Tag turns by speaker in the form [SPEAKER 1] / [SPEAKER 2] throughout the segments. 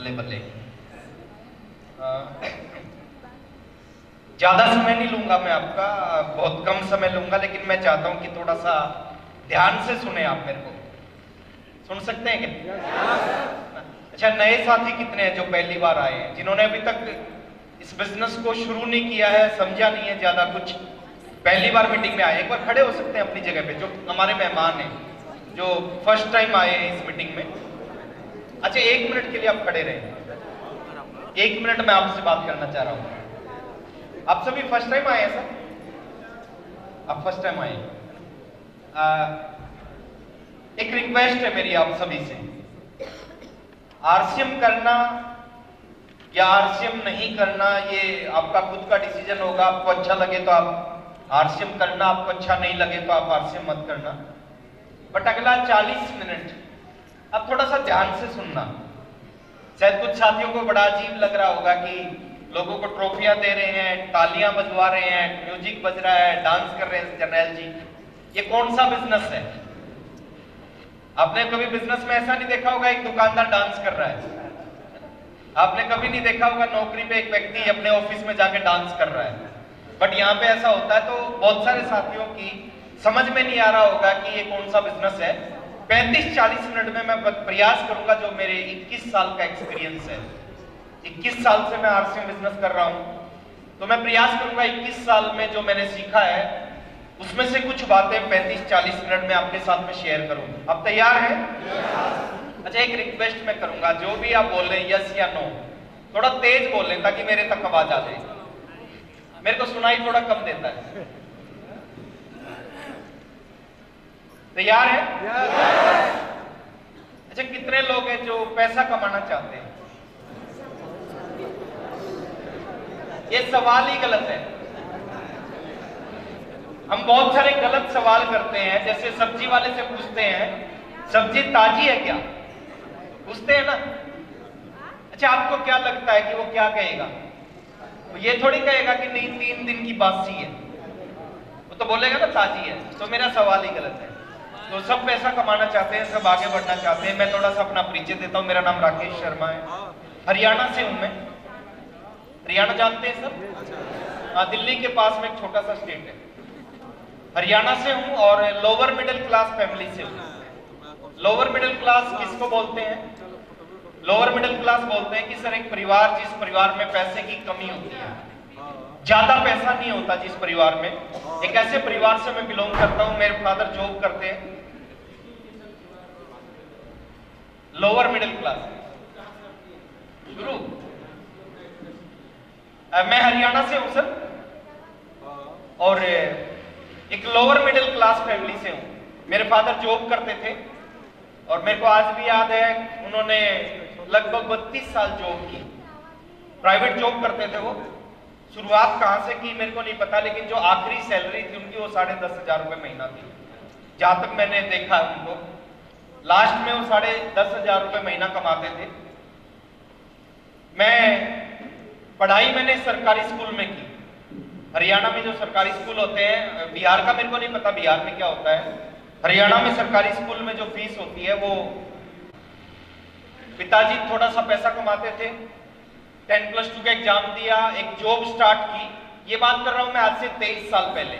[SPEAKER 1] बल्ले बल्ले। ज्यादा समय नहीं लूंगा मैं आपका, बहुत कम समय लूंगा, लेकिन मैं चाहता हूं कि थोड़ा सा ध्यान से सुने आप मेरे को। सुन सकते हैं क्या? अच्छा, नए साथी कितने हैं जो पहली बार आए हैं, जिन्होंने अभी तक इस बिजनेस को शुरू नहीं किया है, समझा नहीं है ज्यादा कुछ, पहली बार मीटिंग में आए? एक बार खड़े हो सकते हैं अपनी जगह पे, जो हमारे मेहमान हैं, जो फर्स्ट टाइम आए हैं इस मीटिंग में। अच्छा, 1 मिनट के लिए आप खड़े रहे। 1 मिनट मैं आपसे बात करना चाह रहा हूं। आप सभी फर्स्ट टाइम आए हैं सर? आप फर्स्ट टाइम आए हैं। एक रिक्वेस्ट है मेरी आप सभी से, आरसीएम करना या आरसीएम नहीं करना ये आपका खुद का डिसीजन होगा। आपको अच्छा लगे तो आप आरसीएम करना, आपको अच्छा नहीं लगे तो आप आरसीएम मत करना। बट अगला 40 मिनट अब थोड़ा सा ध्यान से सुनना। शायद कुछ साथियों को बड़ा अजीब लग रहा होगा कि लोगों को ट्रॉफियां दे रहे हैं, तालियां बजवा रहे हैं, म्यूजिक बज रहा है, डांस कर रहे हैं जर्नैल जी, ये कौन सा बिजनेस है? आपने कभी बिजनेस में ऐसा नहीं देखा होगा एक दुकानदार डांस कर रहा है। आपने कभी नहीं देखा होगा नौकरी पे एक व्यक्ति अपने ऑफिस में जाके डांस कर रहा है। बट यहाँ पे ऐसा होता है, तो बहुत सारे साथियों की समझ में नहीं आ रहा होगा कि ये कौन सा बिजनेस है। 35-40 मिनट में मैं प्रयास करूंगा, जो मेरे 21 साल का एक्सपीरियंस है, 21 साल से मैं आरसीएम बिजनेस कर रहा हूं, तो मैं प्रयास करूंगा 21 साल में जो मैंने सीखा है उसमें से कुछ बातें 35-40 मिनट में आपके साथ में शेयर करूं। आप तैयार हैं? अच्छा, एक रिक्वेस्ट मैं करूंगा, जो भी आप बोल रहे हैं यस या नो, थोड़ा तेज बोलें ताकि मेरे तक आवाज आ जाए। मेरे को सुनाई थोड़ा कम देता है। तैयार है? अच्छा, कितने लोग हैं जो पैसा कमाना चाहते हैं? ये सवाल ही गलत है। हम बहुत सारे गलत सवाल करते हैं, जैसे सब्जी वाले से पूछते हैं सब्जी ताजी है क्या, पूछते हैं ना। अच्छा, आपको क्या लगता है कि वो क्या कहेगा? वो ये थोड़ी कहेगा कि नहीं 3 दिन की बासी है, वो तो बोलेगा ना ताजी है। तो मेरा सवाल ही गलत है। तो सब पैसा कमाना चाहते हैं, सब आगे बढ़ना चाहते हैं। मैं थोड़ा सा अपना परिचय देता हूं। मेरा नाम राकेश शर्मा है, हरियाणा से हूं मैं। हरियाणा जानते हैं सब? हाँ, दिल्ली के पास में एक छोटा सा स्टेट है। हरियाणा से हूं और लोअर मिडिल क्लास फैमिली से हूं। लोअर मिडिल क्लास किसको बोलते हैं? लोअर मिडिल क्लास बोलते हैं कि सर एक परिवार, जिस परिवार में पैसे की कमी होती है, ज्यादा पैसा नहीं होता जिस परिवार में, एक ऐसे परिवार से मैं बिलोंग करता हूं। मेरे फादर जॉब करते हैं। लोअर मिडिल क्लास शुरू। मैं हरियाणा से हूं सर, और एक लोअर मिडिल क्लास फैमिली से हूं। मेरे फादर जॉब करते थे और मेरे को आज भी याद है, उन्होंने लगभग 32 साल जॉब की, प्राइवेट जॉब करते थे वो। शुरुआत कहां से की मेरे को नहीं पता, लेकिन जो आखिरी सैलरी थी उनकी वो 10,500 रुपए महीना थी, जहां तक मैंने देखा उनको। लास्ट में वो 10,500 रुपए महीना कमाते थे। मैं पढ़ाई मैंने सरकारी स्कूल में की। हरियाणा में जो सरकारी स्कूल होते हैं, बिहार का मेरे को नहीं पता बिहार में क्या होता है, हरियाणा में सरकारी स्कूल में जो फीस होती है वो, पिताजी थोड़ा सा पैसा कमाते थे, 10+2 का एग्जाम दिया, एक जॉब स्टार्ट की। ये बात कर रहा हूं मैं आज से 23 साल पहले।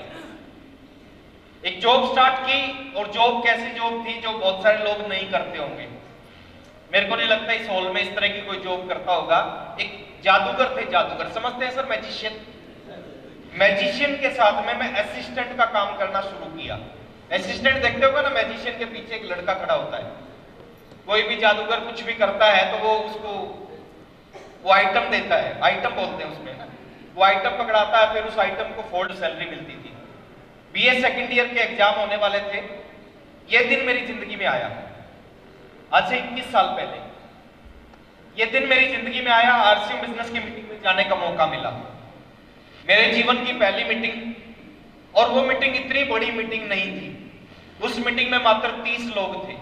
[SPEAKER 1] एक जॉब स्टार्ट की, और जॉब कैसी जॉब थी जो बहुत सारे लोग नहीं करते होंगे। मेरे को नहीं लगता इस हॉल में इस तरह की कोई जॉब करता होगा। एक जादूगर थे, जादूगर समझते हैं सर, मैजिशियन। मैजिशियन के साथ में मैं असिस्टेंट का काम करना शुरू किया। असिस्टेंट देखते होगा ना, मैजिशियन के पीछे एक लड़का खड़ा होता है। कोई भी जादूगर कुछ भी करता है तो वो उसको वो आइटम देता है, आइटम बोलते हैं उसमें ना, वो आइटम पकड़ाता है, फिर उस आइटम को फोल्ड सैलरी मिलती थी। बीए सेकंड ईयर के एग्जाम होने वाले थे। ये दिन मेरी जिंदगी में आया, आज से 21 साल पहले ये दिन मेरी जिंदगी में आया। आरसीएम बिजनेस की मीटिंग में जाने का मौका मिला, मेरे जीवन की पहली मीटिंग। और वो मीटिंग इतनी बड़ी मीटिंग नहीं थी। उस मीटिंग में मात्र 30 लोग थे।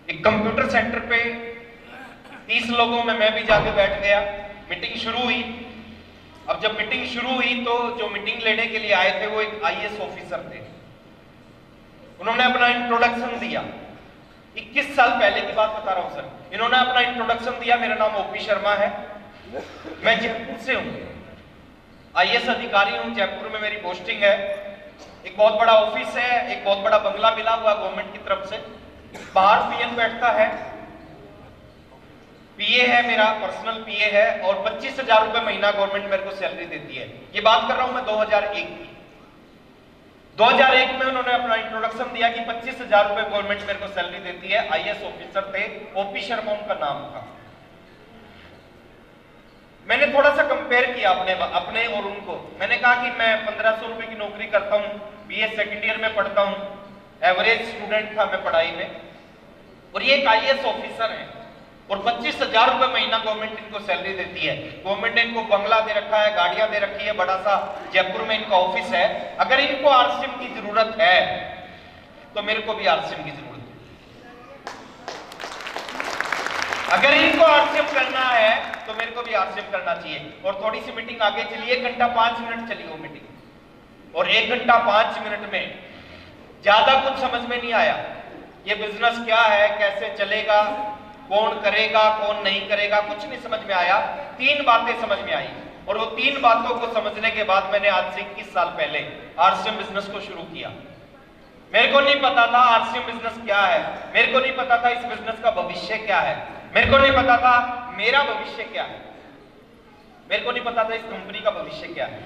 [SPEAKER 1] एक कंप्यूटर सेंटर पे 30 लोगों में मैं भी जाके बैठ गया। मीटिंग शुरू हुई। अब जब मीटिंग शुरू हुई तो जो मीटिंग लेने के लिए आए थे वो एक आईएएस ऑफिसर थे। उन्होंने अपना इंट्रोडक्शन दिया। 21 साल पहले की बात बता रहा हूं सर। इन्होंने अपना इंट्रोडक्शन दिया, मेरा नाम ओपी शर्मा है, मैं जयपुर से हूं, आईएएस अधिकारी हूं, जयपुर में मेरी पोस्टिंग है। एक बहुत बड़ा ऑफिस है, एक बहुत बड़ा बंगला मिला हुआ गवर्नमेंट की तरफ से, बाहर पीएन बैठता है, पीए है, मेरा पर्सनल पीए है, और 25,000 रुपए महीना गवर्नमेंट मेरे को सैलरी देती है। ये बात कर रहा हूं मैं 2001 की। 2001 में उन्होंने अपना इंट्रोडक्शन दिया कि 25,000 रुपए गवर्नमेंट मेरे को सैलरी देती है। आईएएस ऑफिसर थे, ओपी शर्मा उनका नाम था। मैंने थोड़ा सा कंपेयर किया अपने और उनको। मैंने कहा कि मैं 1500 रुपए की नौकरी करता हूं, बीए सेकंड ईयर में पढ़ता हूं, एवरेज स्टूडेंट था मैं पढ़ाई में, और ये एक आईएएस ऑफिसर है और 25,000 रुपए महीना गवर्नमेंट इनको सैलरी देती है। गवर्नमेंट ने इनको बंगला दे रखा है, गाड़ियां दे रखी है, बड़ा सा जयपुर में इनका ऑफिस है। अगर इनको आरसीएम की जरूरत है तो मेरे को भी आरसीएम की जरूरत है। अगर इनको आरसीएम करना है तो मेरे को भी आरसीएम करना चाहिए। और थोड़ी सी मीटिंग आगे चली, 1 घंटा 5 मिनट चली वो मीटिंग, और 1 घंटा 5 मिनट में ज्यादा कुछ समझ में नहीं आया। ये बिजनेस क्या है, कैसे चलेगा, कौन करेगा, कौन नहीं करेगा, कुछ नहीं समझ में आया। 3 बातें समझ में आई, और वो 3 बातों को समझने के बाद मैंने आज से 21 साल पहले आरसीएम बिजनेस को शुरू किया। मेरे को नहीं पता था आरसीएम बिजनेस क्या है, मेरे को नहीं पता था इस बिजनेस का भविष्य क्या है, मेरे को नहीं पता था मेरा भविष्य क्या है, मेरे को नहीं पता था इस कंपनी का भविष्य क्या है।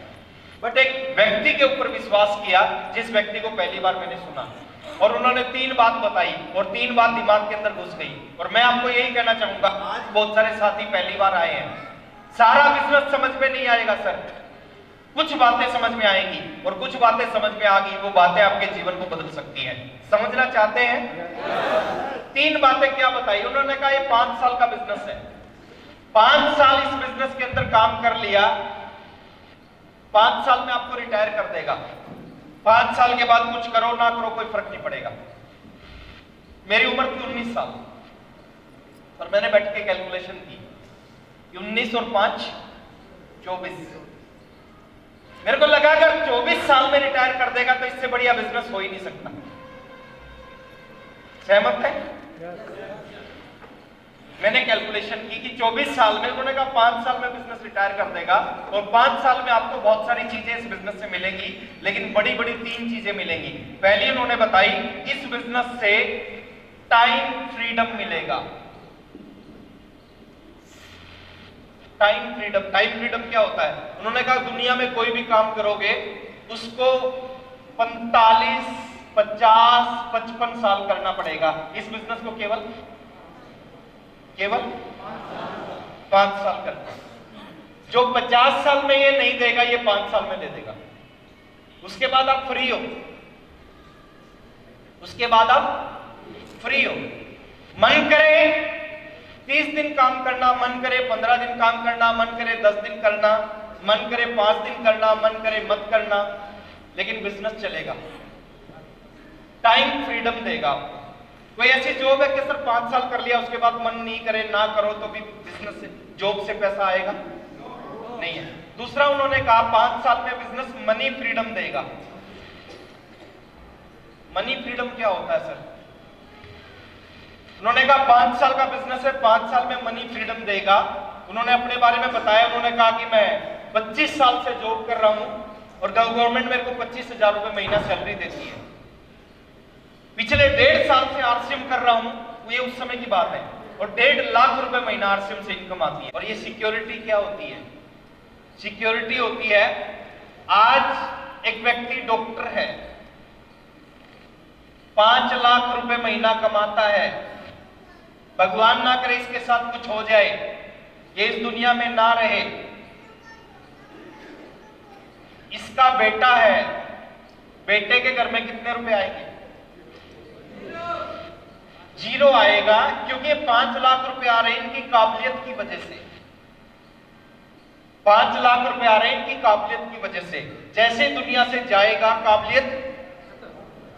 [SPEAKER 1] बट एक व्यक्ति के ऊपर विश्वास किया, जिस व्यक्ति को पहली बार मैंने सुना, और उन्होंने 3 बात बताई, और 3 बात दिमाग के अंदर घुस गई। और मैं आपको यही कहना चाहूंगा, आज बहुत सारे साथी पहली बार आए हैं, सारा बिजनेस समझ में नहीं आएगा सर, कुछ बातें समझ में आएंगी, और कुछ बातें समझ में आ गई, वो बातें आपके जीवन को बदल सकती हैं। समझना चाहते हैं? 3 बातें क्या बताई उन्होंने? कहा ये 5 साल का बिजनेस है, 5 साल इस बिजनेस के अंदर काम कर लिया, 5 साल में आपको रिटायर कर देगा। 5 साल के बाद कुछ करो ना करो कोई फर्क नहीं पड़ेगा। मेरी उम्र थी 19 साल, और मैंने बैठ के कैलकुलेशन की, 19 और 5 24। मेरे को लगा अगर 24 साल में रिटायर कर देगा तो इससे बढ़िया बिजनेस हो ही नहीं सकता। सहमत है? मैंने कैलकुलेशन की कि 24 साल में, उन्होंने कहा 5 साल में बिजनेस रिटायर कर देगा, और 5 साल में आपको बहुत सारी चीजें इस बिजनेस से मिलेंगी, लेकिन बड़ी बड़ी 3 चीजें मिलेंगी। पहली उन्होंने बताई, इस बिजनेस से टाइम फ्रीडम मिलेगा। टाइम फ्रीडम, टाइम फ्रीडम क्या होता है? उन्होंने कहा दुनिया में कोई भी काम करोगे उसको 45, 50, 55 साल करना पड़ेगा, इस बिजनेस को केवल 5 साल करना। जो 50 साल में ये नहीं देगा, ये 5 साल में दे देगा। उसके बाद आप फ्री हो, उसके बाद आप फ्री हो। मन करे 30 दिन काम करना, मन करे 15 दिन काम करना, मन करे 10 दिन करना, मन करे 5 दिन करना, मन करे मत करना, लेकिन बिजनेस चलेगा। टाइम फ्रीडम देगा आपको। कोई ऐसी जॉब है कि सर 5 साल कर लिया उसके बाद मन नहीं करे, ना करो तो भी बिजनेस से, जॉब से पैसा आएगा? नहीं है। दूसरा उन्होंने कहा 5 साल में बिजनेस मनी फ्रीडम देगा। मनी फ्रीडम क्या होता है सर? उन्होंने कहा 5 साल का बिजनेस है, 5 साल में मनी फ्रीडम देगा। उन्होंने अपने बारे में बताया, उन्होंने कहा कि मैं 25 साल से जॉब कर रहा हूं और गवर्नमेंट मेरे को 25,000 रुपए महीना सैलरी देती है। पिछले 1.5 साल से आरसीएम कर रहा हूं, ये उस समय की बात है, और 1.5 लाख रुपए महीना आरसीएम से इनकम आती है। और ये सिक्योरिटी क्या होती है? सिक्योरिटी होती है, आज एक व्यक्ति डॉक्टर है, 5 लाख रुपए महीना कमाता है, भगवान ना करे इसके साथ कुछ हो जाए, ये इस दुनिया में ना रहे, इसका बेटा है, बेटे के घर में कितने रुपए आएंगे? 0 आएगा, क्योंकि 5 लाख रुपए आ रहे हैं इनकी काबिलियत की वजह से। 5 लाख रुपए आ रहे हैं इनकी काबिलियत की वजह से। जैसे दुनिया से जाएगा काबिलियत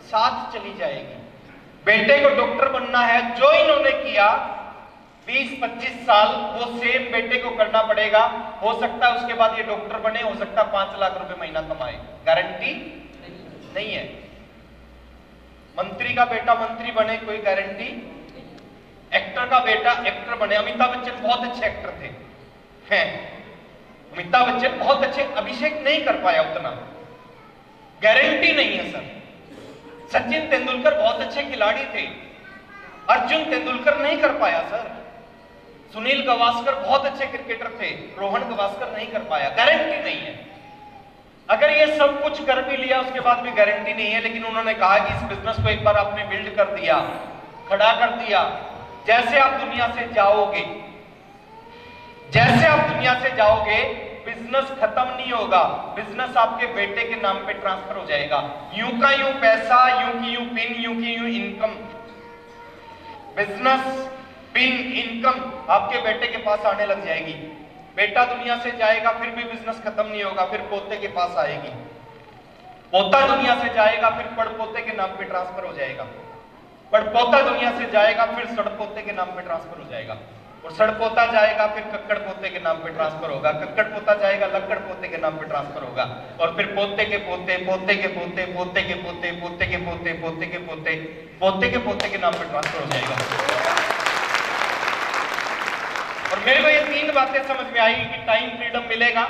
[SPEAKER 1] साथ चली जाएगी। बेटे को डॉक्टर बनना है, जो इन्होंने किया 20-25 साल, वो सेम बेटे को करना पड़ेगा। हो सकता है उसके बाद ये डॉक्टर बने, हो सकता है 5 लाख रुपए महीना कमाए, गारंटी नहीं है। मंत्री का बेटा मंत्री बने, कोई गारंटी एक्टर का बेटा एक्टर बने। अमिताभ बच्चन बहुत अच्छे एक्टर थे, हैं अमिताभ बच्चन बहुत अच्छे, अभिषेक नहीं कर पाया उतना, गारंटी नहीं है सर। सचिन तेंदुलकर बहुत अच्छे खिलाड़ी थे, अर्जुन तेंदुलकर नहीं कर पाया सर। सुनील गावस्कर बहुत अच्छे क्रिकेटर थे, रोहन गावस्कर नहीं कर पाया, गारंटी नहीं है। अगर ये सब कुछ कर भी लिया उसके बाद भी गारंटी नहीं है। लेकिन उन्होंने कहा कि इस बिजनेस को एक बार आपने बिल्ड कर दिया, खड़ा कर दिया, जैसे आप दुनिया से जाओगे, जैसे आप दुनिया से जाओगे बिजनेस खत्म नहीं होगा, बिजनेस आपके बेटे के नाम पे ट्रांसफर हो जाएगा। यूं का यूं पैसा, यूं की यूं पिन, यूं की यूं इनकम, बिजनेस पिन इनकम आपके बेटे के पास आने लग जाएगी। बेटा दुनिया से जाएगा फिर भी बिजनेस खत्म नहीं होगा, फिर पोते के पास आएगी। पोता दुनिया से जाएगा फिर पड़पोते के नाम पे ट्रांसफर हो जाएगा। पड़पोता दुनिया से जाएगा फिर सड़पोते के नाम पे ट्रांसफर हो जाएगा। और सड़पोता जाएगा फिर कक्कड़ पोते के नाम पे ट्रांसफर होगा। कक्कड़ पोता जाएगा लक्कड़ पोते के नाम पे ट्रांसफर होगा। और फिर पोते के पोते, पोते के पोते, पोते के पोते, पोते के पोते, पोते के पोते, पोते के पोते के नाम पे ट्रांसफर हो जाएगा। और मेरे को ये तीन बातें समझ में आई कि टाइम फ्रीडम मिलेगा,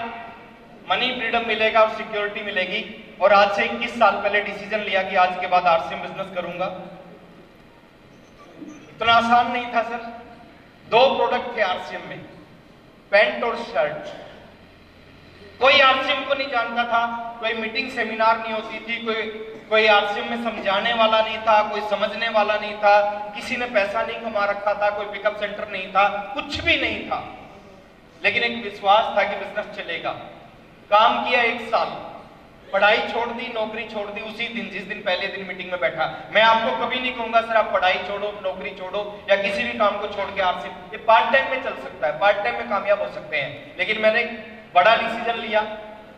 [SPEAKER 1] मनी फ्रीडम मिलेगा और सिक्योरिटी मिलेगी। और आज से 21 साल पहले डिसीजन लिया कि आज के बाद आरसीएम बिजनेस करूंगा। इतना आसान नहीं था सर। 2 प्रोडक्ट थे आरसीएम में, पैंट और शर्ट। कोई आरसीएम को नहीं जानता था, कोई मीटिंग सेमिनार नहीं होती थी, कोई आरसीएम में समझाने वाला नहीं था, कोई समझने वाला नहीं था, किसी ने पैसा नहीं कमा रखा था, कोई पिकअप सेंटर नहीं था, कुछ भी नहीं था। लेकिन एक विश्वास था कि बिजनेस चलेगा। काम किया 1 साल, पढ़ाई छोड़ दी, नौकरी छोड़ दी उसी दिन, जिस दिन पहले दिन मीटिंग में बैठा। मैं आपको कभी नहीं कहूंगा सर आप पढ़ाई छोड़ो, नौकरी छोड़ो या किसी भी काम को छोड़ के आरसीएम, ये पार्ट टाइम में चल सकता है, पार्ट टाइम में कामयाब हो सकते हैं। लेकिन मैंने एक बड़ा डिसीजन लिया।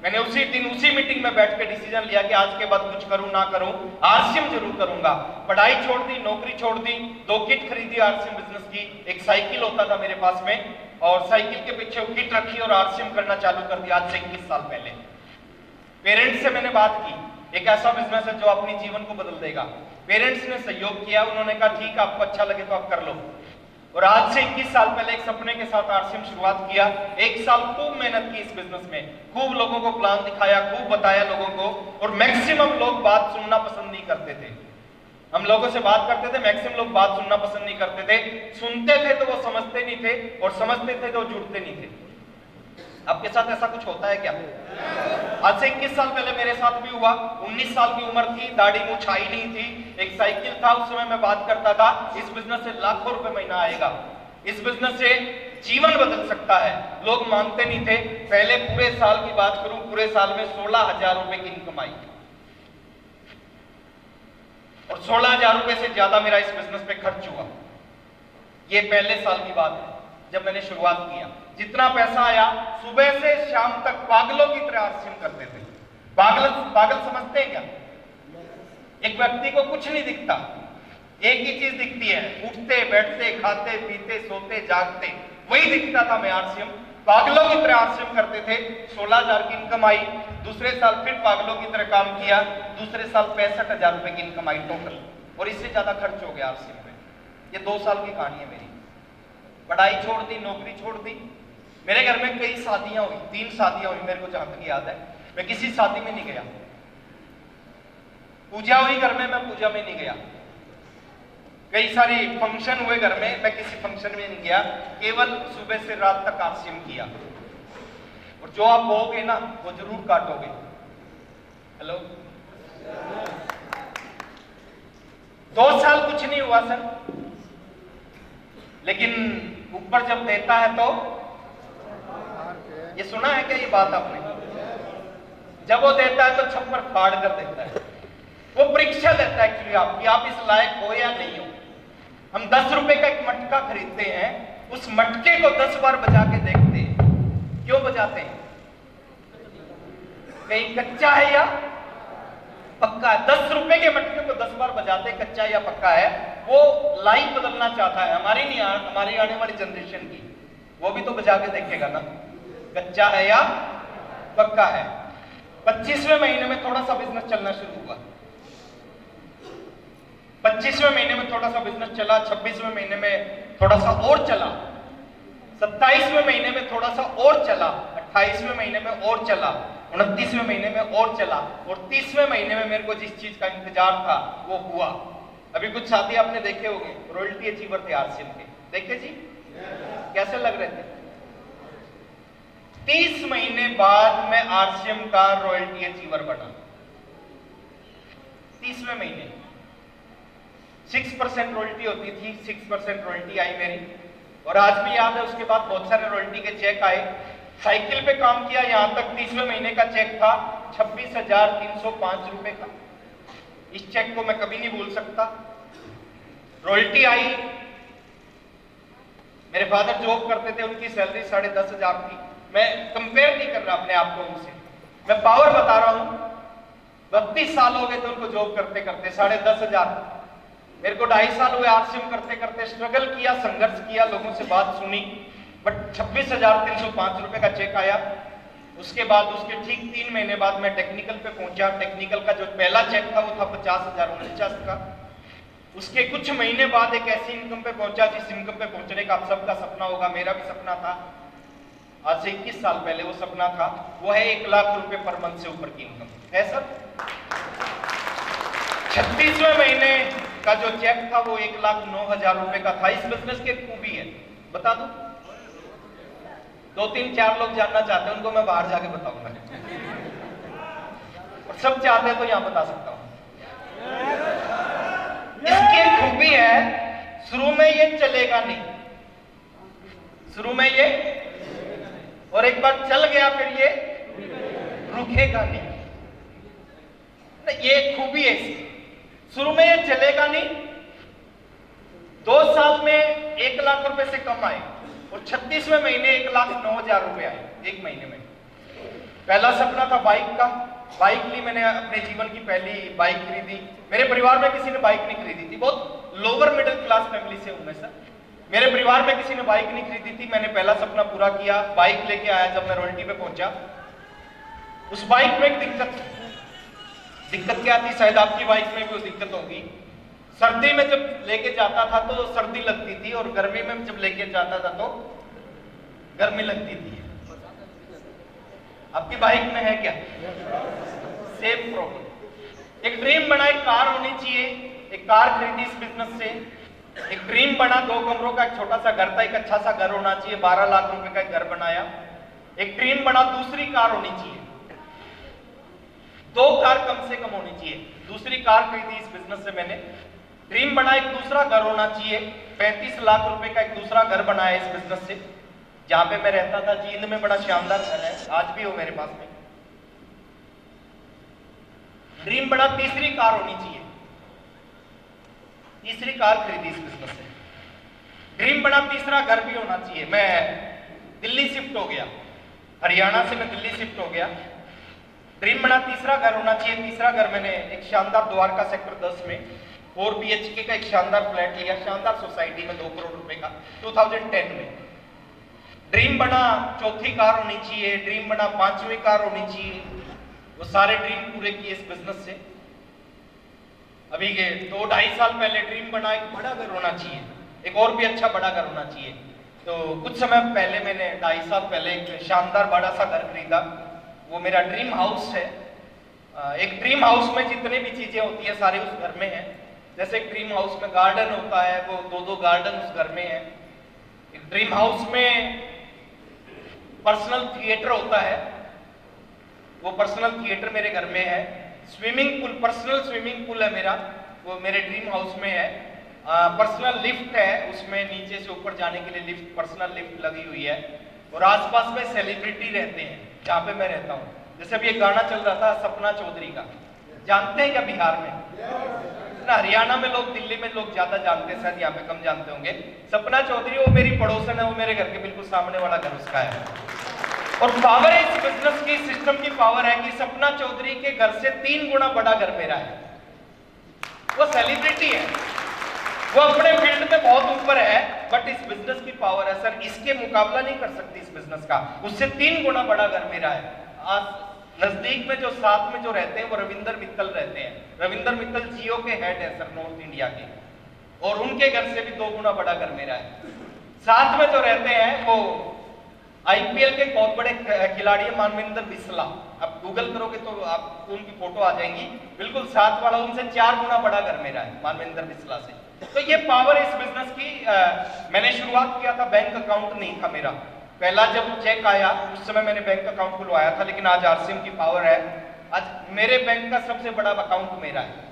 [SPEAKER 1] मैंने उसी दिन उसी मीटिंग में बैठ के डिसीजन लिया कि आज के बाद कुछ करूं ना करूं, आरसीएम जरूर करूंगा। पढ़ाई छोड़ दी, नौकरी छोड़ दी, 2 किट खरीदी आरसीएम बिजनेस की। एक साइकिल होता था मेरे पास में और साइकिल के पीछे वो किट रखी और आरसीएम करना चालू कर दिया आज से 21 साल पहले। पेरेंट्स से मैंने बात की, एक ऐसा बिजनेस है जो अपने जीवन को बदल देगा। पेरेंट्स ने सहयोग किया, उन्होंने कहा ठीक है आपको अच्छा लगे तो आप कर लो। और आज से 21 साल पहले एक सपने के साथ आरसीएम शुरुआत किया। 1 साल खूब मेहनत की इस बिजनेस में, खूब लोगों को प्लान दिखाया, खूब बताया लोगों को। और मैक्सिमम लोग बात सुनना पसंद नहीं करते थे। हम लोगों से बात करते थे, मैक्सिमम लोग बात सुनना पसंद नहीं करते थे। सुनते थे तो वो समझते नहीं थे और समझते थे तो वो जुड़ते नहीं थे। आपके साथ ऐसा कुछ होता है क्या? आज से 21 साल पहले मेरे साथ भी हुआ। 19 साल की उम्र थी, दाढ़ी मूंछ छाई नहीं थी, एक साइकिल था, उस समय मैं बात करता था इस बिजनेस से लाखों रुपए महीना आएगा, इस बिजनेस से जीवन बदल सकता है। लोग मानते नहीं थे। पहले पूरे साल की बात करूं, पूरे साल में 16,000 रुपए की इनकम आई और 16,000 रुपए से ज्यादा मेरा इस बिजनेस पे खर्च हुआ। ये पहले साल की बात है जब मैंने शुरुआत किया। जितना पैसा आया सुबह से शाम तक पागलों की तरह आरसीएम करते थे। पागल समझते हैं क्या? एक व्यक्ति को कुछ नहीं दिखता, एक ही चीज दिखती है, उठते बैठते खाते पीते सोते जागते, वही दिखता था। मैं आरसीएम पागलों की तरह आरसीएम करते थे। 16,000 की इनकम आई। दूसरे साल फिर पागलों की तरह काम किया, दूसरे साल 65,000 रुपए की इनकम आई टोटल। और इससे ज्यादा खर्च हो गया आरसीएम पे। ये 2 साल की कहानी है मेरी। पढ़ाई छोड़ दी, नौकरी छोड़ दी। मेरे घर में कई शादियां हुई, 3 शादियां हुई मेरे को जहां तक याद है। मैं किसी शादी में नहीं गया। पूजा हुई घर में, मैं पूजा में नहीं गया। कई सारे फंक्शन हुए घर में, मैं किसी फंक्शन में नहीं गया। केवल सुबह से रात तक आरसीएम किया। और जो आप बोओगे ना वो जरूर काटोगे। हेलो, 2 साल कुछ नहीं हुआ सर, लेकिन ऊपर जब देता है तो ये सुना है क्या ये बात आपने? जब वो देता है तो छप्पर फाड़ कर देता है। वो परीक्षा लेता है एक्चुअली आपकी, आप इस लायक हो या नहीं हो। हम 10 रुपए का एक मटका खरीदते हैं, उस मटके को 10 बार बजा के देखते हैं। क्यों बजाते हैं? कहीं कच्चा है या पक्का है। 10 रुपए के मटके को 10 बार बजाते, कच्चा या पक्का है। वो लाइफ बदलना चाहता है, हमारी नहीं, हमारी आने वाली जनरेशन की। वो भी तो बजा के देखेगा ना, कच्चा है या पक्का है। 25वें महीने में थोड़ा सा बिजनेस चलना शुरू हुआ। 25वें महीने में थोड़ा सा बिजनेस चला, 26वें महीने में थोड़ा सा और चला, 27वें महीने में थोड़ा सा और चला, 28वें महीने में और चला, 29वें महीने में और चला, और 30वें महीने में मेरे को जिस चीज का इंतजार था वो हुआ। अभी कुछ साथी आपने देखे होंगे, रॉयल्टी अचीवर थे आरसीएम के, देखे जी कैसे लग रहे थे? 30 महीने बाद मैं आरसीएम का रॉयल्टी अचीवर बना। 30वें महीने 6% रॉयल्टी होती थी, 6% रॉयल्टी आई मेरी, और आज भी याद है उसके बाद बहुत सारे रॉयल्टी के चेक आए। साइकिल पे काम किया, यहां तक 30वें महीने का चेक था 26,305 रुपए का। इस चेक को मैं कभी नहीं भूल सकता। रॉयल्टी आई, मेरे फादर जॉब करते थे, उनकी सैलरी 10,500 थी। मैं कंपेयर नहीं कर रहा अपने आप को उनसे, मैं पावर बता रहा हूं। 32 साल हो गए थे उनको जॉब करते करते, 10,500। मेरे को 2.5 साल हुए आरसीएम करते करते, स्ट्रगल किया, संघर्ष किया, लोगों से बात सुनी, बट 26,305 रुपए का चेक आया। उसके बाद उसके ठीक 3 महीने बाद मैं टेक्निकल पे पहुंचा। टेक्निकल का जो पहला चेक था वो था 50,049 का। उसके कुछ महीने बाद एक ऐसी इनकम पे पहुंचा जिस इनकम पे पहुंचने का आप सबका सपना होगा, मेरा भी सपना था। आज से 21 साल पहले वो सपना था, वो है 1 लाख रुपए पर मंथ से ऊपर की इनकम है सर। 36वें महीने का जो चेक था वो 1,09,000 रुपए का था। इस बिजनेस की खूबी है, बता दूं? 2-3-4 लोग जानना चाहते हैं, उनको मैं बाहर जाके बताऊंगा, और सब चाहते हैं तो यहां बता सकता हूं। इसकी खूबी है, शुरू में ये चलेगा नहीं, शुरू में ये, और एक बार चल गया फिर ये रुकेगा नहीं। ये खूबी है इसकी, शुरू में ये चलेगा नहीं। 2 साल में 1 लाख रुपए से कम आए, और 36वें महीने 1,09,000 रुपए आए एक महीने में। पहला सपना था बाइक का, बाइक ली मैंने, अपने जीवन की पहली बाइक खरीदी। मेरे परिवार में किसी ने बाइक नहीं खरीदी थी, बहुत लोअर मिडिल क्लास फैमिली से हूं मैं सर। मेरे परिवार में किसी ने बाइक नहीं खरीदी थी। मैंने पहला सपना पूरा किया, बाइक लेके आया। जब मैं रॉयल्टी पे पहुंचा, उस बाइक में एक दिक्कत क्या थी, शायद आपकी बाइक में भी वो दिक्कत होगी। सर्दी में जब लेके जाता था तो सर्दी लगती थी, और गर्मी में जब लेके जाता था तो गर्मी लगती थी। आपकी बाइक में है क्या? Same problem. एक ड्रीम बना, एक कार होनी चाहिए, एक कार खरीदी इस बिजनेस से। एक ड्रीम बना, 2 कमरों का एक छोटा सा घर था, एक अच्छा सा घर होना चाहिए, 12 लाख रुपए का एक घर बनाया। एक ड्रीम बना, दूसरी कार होनी चाहिए, 2 कार कम से कम होनी चाहिए, दूसरी कार खरीदी इस बिजनेस से मैंने। ड्रीम बना, एक दूसरा घर होना चाहिए, 35 लाख रुपए का एक दूसरा घर बनाया इस बिजनेस से, जहां पे मैं रहता था। जींद में बड़ा शानदार घर है, आज भी हो मेरे पास में। ड्रीम बड़ा, तीसरी कार होनी चाहिए, तीसरी कार खरीदी इस बिजनेस से। ड्रीम बड़ा, तीसरा घर भी होना चाहिए। मैं दिल्ली शिफ्ट हो गया, हरियाणा से मैं दिल्ली शिफ्ट हो गया। ड्रीम बना, तीसरा घर होना चाहिए, तीसरा घर मैंने एक शानदार द्वारका सेक्टर 10 में 4 BHK का एक शानदार फ्लैट लिया, शानदार सोसाइटी में, 2 करोड़ रुपए का, 2010 में। ड्रीम बना, चौथी कार होनी चाहिए, ड्रीम बना, 5वीं कार होनी चाहिए। वो सारे ड्रीम पूरे किए इस बिजनेस से। अभी ये 2-2.5 साल पहले ड्रीम बना, एक बड़ा घर होना चाहिए, एक और भी अच्छा बड़ा घर होना चाहिए। तो कुछ समय पहले मैंने 2.5 साल पहले एक शानदार बड़ा सा घर खरीदा, वो मेरा ड्रीम हाउस है। एक ड्रीम हाउस में जितनी भी चीजें होती है सारी उस घर में है। जैसे एक ड्रीम हाउस में गार्डन होता है, वो 2-2 गार्डन उस घर में है। एक ड्रीम हाउस में पर्सनल थिएटर होता है, वो पर्सनल थिएटर मेरे घर में है। Swimming pool, personal swimming pool है मेरा, वो मेरे ड्रीम हाउस में है। पर्सनल लिफ्ट है, उसमें नीचे से ऊपर जाने के लिए लिफ्ट, पर्सनल लिफ्ट लगी हुई है। और आसपास में सेलिब्रिटी रहते हैं जहाँ पे मैं रहता हूँ। जैसे अभी एक गाना चल रहा था सपना चौधरी का, जानते हैं क्या बिहार में? ना हरियाणा में लोग, दिल्ली में लोग ज्यादा जानते हैं, शायद यहाँ पे कम जानते होंगे। सपना चौधरी वो मेरी पड़ोसन है, वो मेरे घर के बिल्कुल सामने वाला घर उसका है। और पावर है इस बिजनेस की, सिस्टम की पावर है कि सपना चौधरी के घर से 3 गुना बड़ा घर मेरा है। वो सेलिब्रिटी है, वो अपने फील्ड में बहुत ऊपर है, बट इस बिजनेस की पावर है सर, इसके मुकाबला नहीं कर सकती इस बिजनेस का। उससे 3 गुना बड़ा घर मेरा है। आज नजदीक में जो साथ में जो रहते हैं वो रविंदर मित्तल रहते हैं। रविंदर मित्तल जियो के हेड है सर नॉर्थ इंडिया के, और उनके घर से भी 2 गुना बड़ा घर मेरा है। साथ में जो रहते हैं वो आईपीएल के बहुत बड़े खिलाड़ी है मानवेंद्र बिस्ला, आप गूगल करोगे तो आपको उनकी फोटो आ जाएंगी, बिल्कुल साथ वाला, उनसे 4 गुना बड़ा घर मेरा है मानवेंद्र बिस्ला से। तो ये पावर इस बिजनेस की। मैंने शुरुआत किया था, बैंक अकाउंट नहीं था मेरा, पहला जब चेक आया उस समय मैंने बैंक अकाउंट खुलवाया था, लेकिन आज आरसीएम की पावर है, आज मेरे बैंक का सबसे बड़ा अकाउंट मेरा है।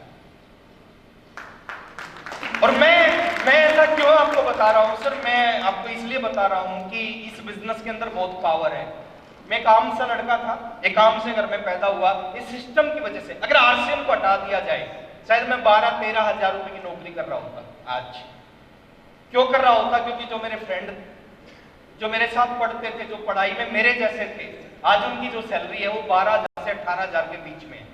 [SPEAKER 1] और मैं ऐसा क्यों आपको बता रहा हूं सर, मैं आपको इसलिए बता रहा हूं कि इस बिजनेस के अंदर बहुत पावर है। मैं एक आम सा लड़का था, एक आम से घर में पैदा हुआ, इस सिस्टम की वजह से। अगर आरसीएम को हटा दिया जाए शायद मैं 12-13 हजार रुपए की नौकरी कर रहा होता आज। क्यों कर रहा होता? क्योंकि जो मेरे फ्रेंड, जो मेरे साथ पढ़ते थे, जो पढ़ाई में मेरे जैसे थे, आज उनकी जो सैलरी है वो 12,000 से 18,000 के बीच में है।